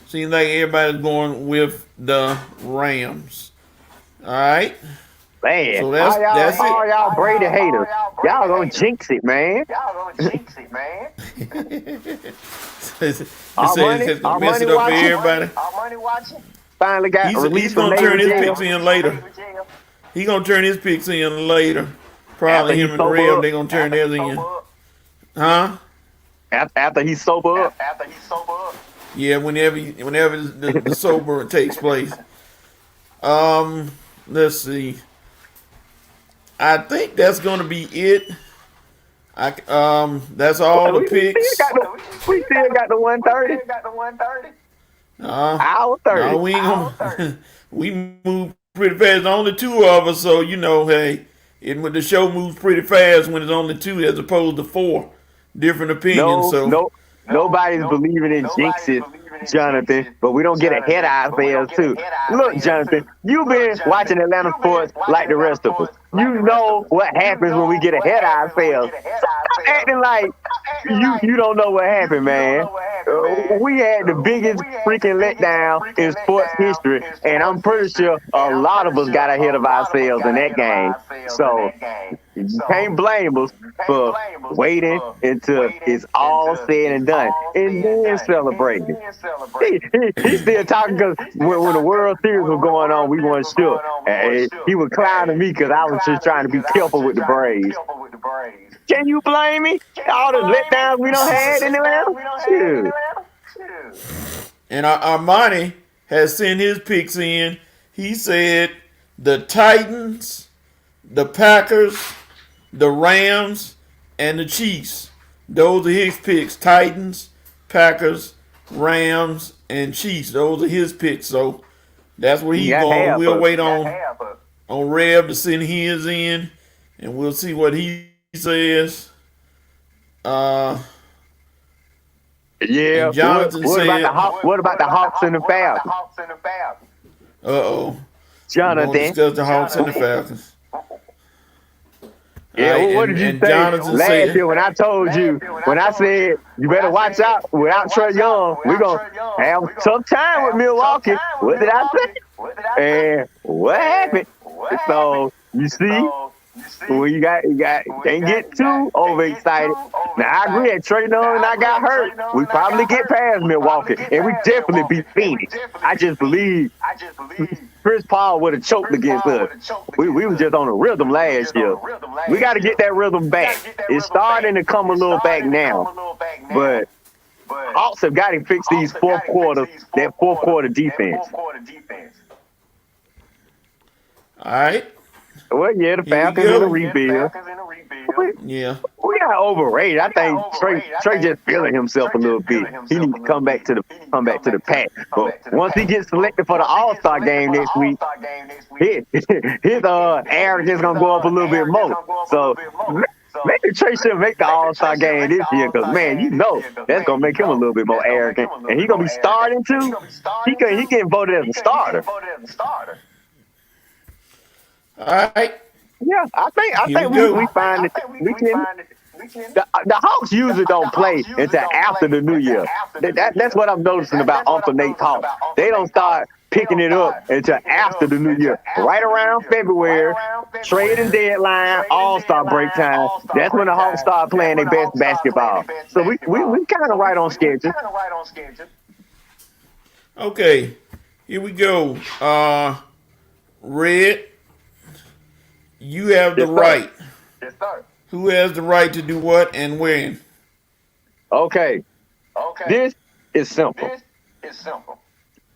seems like everybody's going with the Rams. All right. Man, So that's it. all y'all Brady haters. Y'all gonna jinx it, man. Our money watching. Our money watching. Finally got He's released gonna from turn his jail. picks in later. He's gonna turn his picks in later. Probably him and Rev, they're gonna turn theirs in. Huh? After he's sober up. Yeah, whenever the sober takes place. Let's see. I think that's gonna be it. That's all the picks. We still got the 130. Hour 30. No, we ain't gonna. We move pretty fast. Only two of us, so you know, hey, when the show moves pretty fast when it's only two as opposed to four different opinions. Nobody's believing in jinxes, Jonathan, but we don't get ahead of ourselves too. Look, Jonathan, you've been watching Atlanta sports like the rest of us. You know what happens when we get ahead of ourselves. Stop acting like you don't know what happened, man. We had the biggest freaking letdown in sports history, and I'm pretty sure a lot of us got ahead of ourselves in that game. So you can't blame us for waiting until it's all said and done, and then celebrating. He's still talking because when the World Series was going on, we weren't sure. He was clowning me because I was just trying to be careful with the Braves. Can you blame me? All the letdowns we don't had in Atlanta? And Armani has sent his picks in. He said the Titans, the Packers, the Rams, and the Chiefs. Those are his picks. Titans, Packers, Rams, and Chiefs. Those are his picks. So that's where he's going. We'll wait on Rev to send his in, and we'll see what he says. Yeah. Jonathan what said, about the Hawks and the Falcons? Jonathan. Discuss the Hawks and the Falcons. Yeah, right, what did you say last year when I told you, when I said you better watch out without Trey Young, we're going to have a tough time with Milwaukee. What did I say? And what happened? So, you see, when you can't get too overexcited. Now, I agree that Trey Young and I got hurt. We probably get past Milwaukee, and we definitely beat Phoenix. I just believe Chris Paul would have choked against us. We were just on a rhythm last year. We got to get that rhythm back. It's starting to come a little back now. But Hawks have got to fix these fourth quarter defense. All right. Well, yeah, the Falcons in a rebuild. Yeah. We got overrated. I think Trey just feeling himself a little bit. He needs to come back to the pack. But once he gets selected for the All-Star game next week, his arrogance gonna go up a little bit more. So maybe Trey should make the All-Star game this year, because man, you know that's gonna make him a little bit more arrogant, and he gonna be starting too. He getting voted as a starter. All right. Yeah, I think we find it. We can. The Hawks usually don't play until after the New Year. That's what I'm noticing about alternate Hawks. They don't start picking it up until after the New Year. Right around February, trading deadline, All-Star break time. That's when the Hawks start playing their best basketball. So we kind of right on schedule. Okay, here we go. Red, you have the right. Yes, sir. Who has the right to do what and when? Okay. This is simple. This is simple.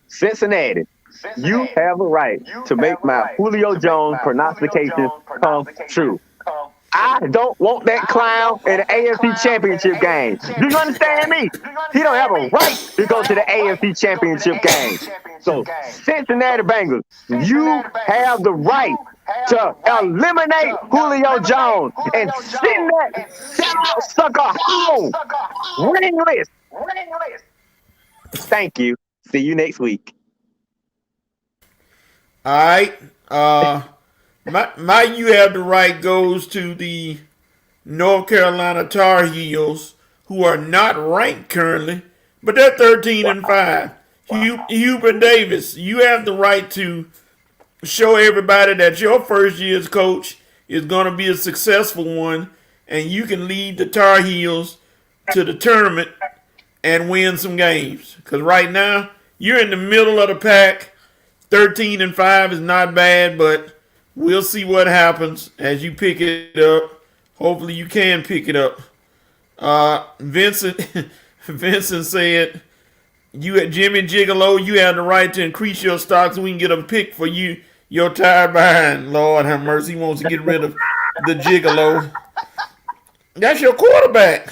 Cincinnati, you Cincinnati, have a right you to make have a my right Julio to make Jones my Julio prognostications Jones come prognostications true. come I true. don't want that I clown don't in the want that AFC clown in the Championship AFC game. Do you Championship understand game. me? Do you He don't have understand a me? right He to go don't to the have a right AFC to go to the Championship game. AFC Championship So, game. Cincinnati So, Bengals, you Cincinnati Bengals, have the right you have to the right eliminate to Julio eliminate Jones and Julio send Jones that and send sellout that sucker home. sucker home. Winless. Winless. Thank you. See you next week. All right. My you have the right goes to the North Carolina Tar Heels, who are not ranked currently, but they're 13-5. Hubert Davis, you have the right to show everybody that your first year as coach is going to be a successful one, and you can lead the Tar Heels to the tournament and win some games. Because right now, you're in the middle of the pack. 13-5 is not bad, but we'll see what happens as you pick it up. Hopefully you can pick it up. Vincent Vincent said, you at Jimmy Gigolo, you have the right to increase your stock so we can get a pick for you, your tire behind. Lord have mercy. He wants to get rid of the Gigolo. That's your quarterback.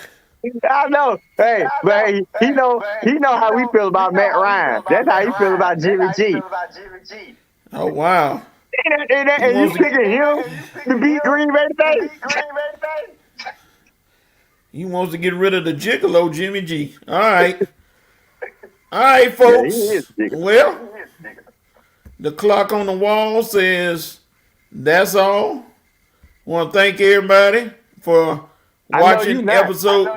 I know. Hey, but he know how we feel about Matt Ryan. That's how he feel about Jimmy G. Oh, wow. And you picking him to beat Green Bay today? He wants to get rid of the Gigolo, Jimmy G. All right. All right, folks. Well, the clock on the wall says that's all. Want to thank everybody for watching episode.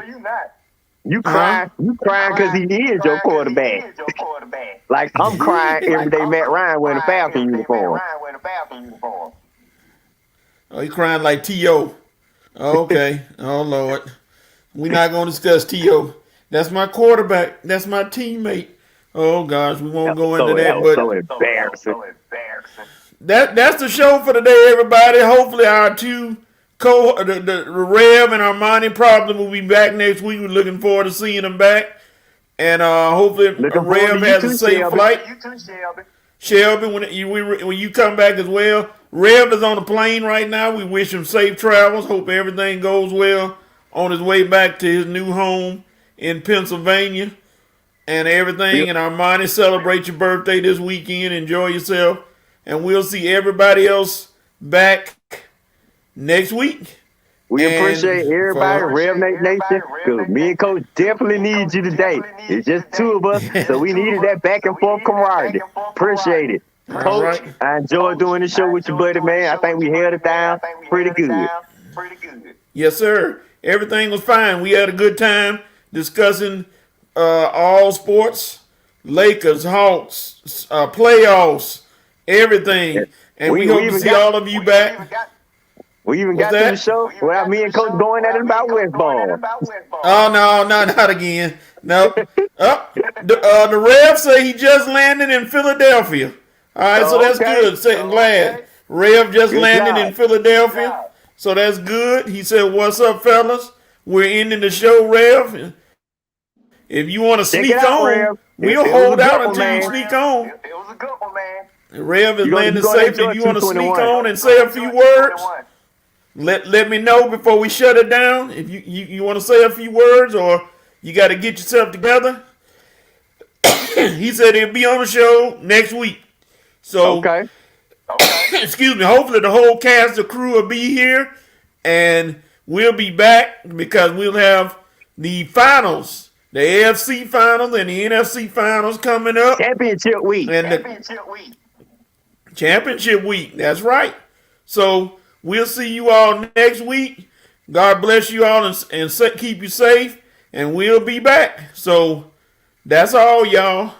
You crying because he is your quarterback. Like I'm crying every day Matt Ryan wearing a Falcon uniform. Oh, he crying like T.O. Okay. Oh, Lord. We're not going to discuss T.O. That's my quarterback. That's my teammate. Oh, gosh. We won't go into that. But so embarrassing. That's the show for today, everybody. Hopefully our two the Rev and Armani probably will be back next week. We're looking forward to seeing them back. And hopefully Rev has a safe flight. Shelby, when you come back as well. Rev is on a plane right now. We wish him safe travels. Hope everything goes well on his way back to his new home in Pennsylvania. And everything. Yep. And Armani, celebrate your birthday this weekend. Enjoy yourself. And we'll see everybody else back next week. We appreciate everybody, Rev Nation, because me and Coach definitely need you today. It's just two of us, so we needed that back and forth camaraderie. Appreciate it. Coach, right. I enjoyed doing the show with you, buddy, man. I think we held it down pretty good. Yes, sir. Everything was fine. We had a good time discussing all sports, Lakers, Hawks, playoffs, everything. And we hope to see all of you back. We even got to the show without me and Coach going at it about Westball. Oh, no, not again. No. The Rev say he just landed in Philadelphia. All right, so that's good. I'm glad. Rev just landed in Philadelphia, so that's good. He said, what's up, fellas? We're ending the show, Rev. If you want to sneak on, we'll hold out until you sneak on. It was a good one, man. Rev is landing safely. If you want to sneak on and say a few words, let me know before we shut it down. If you want to say a few words or you got to get yourself together. He said he'll be on the show next week. So, excuse me, hopefully the whole cast of crew will be here and we'll be back because we'll have the finals, the AFC finals and the NFC finals coming up. Championship week. Championship week, that's right. So, we'll see you all next week. God bless you all and keep you safe. And we'll be back. So, that's all, y'all.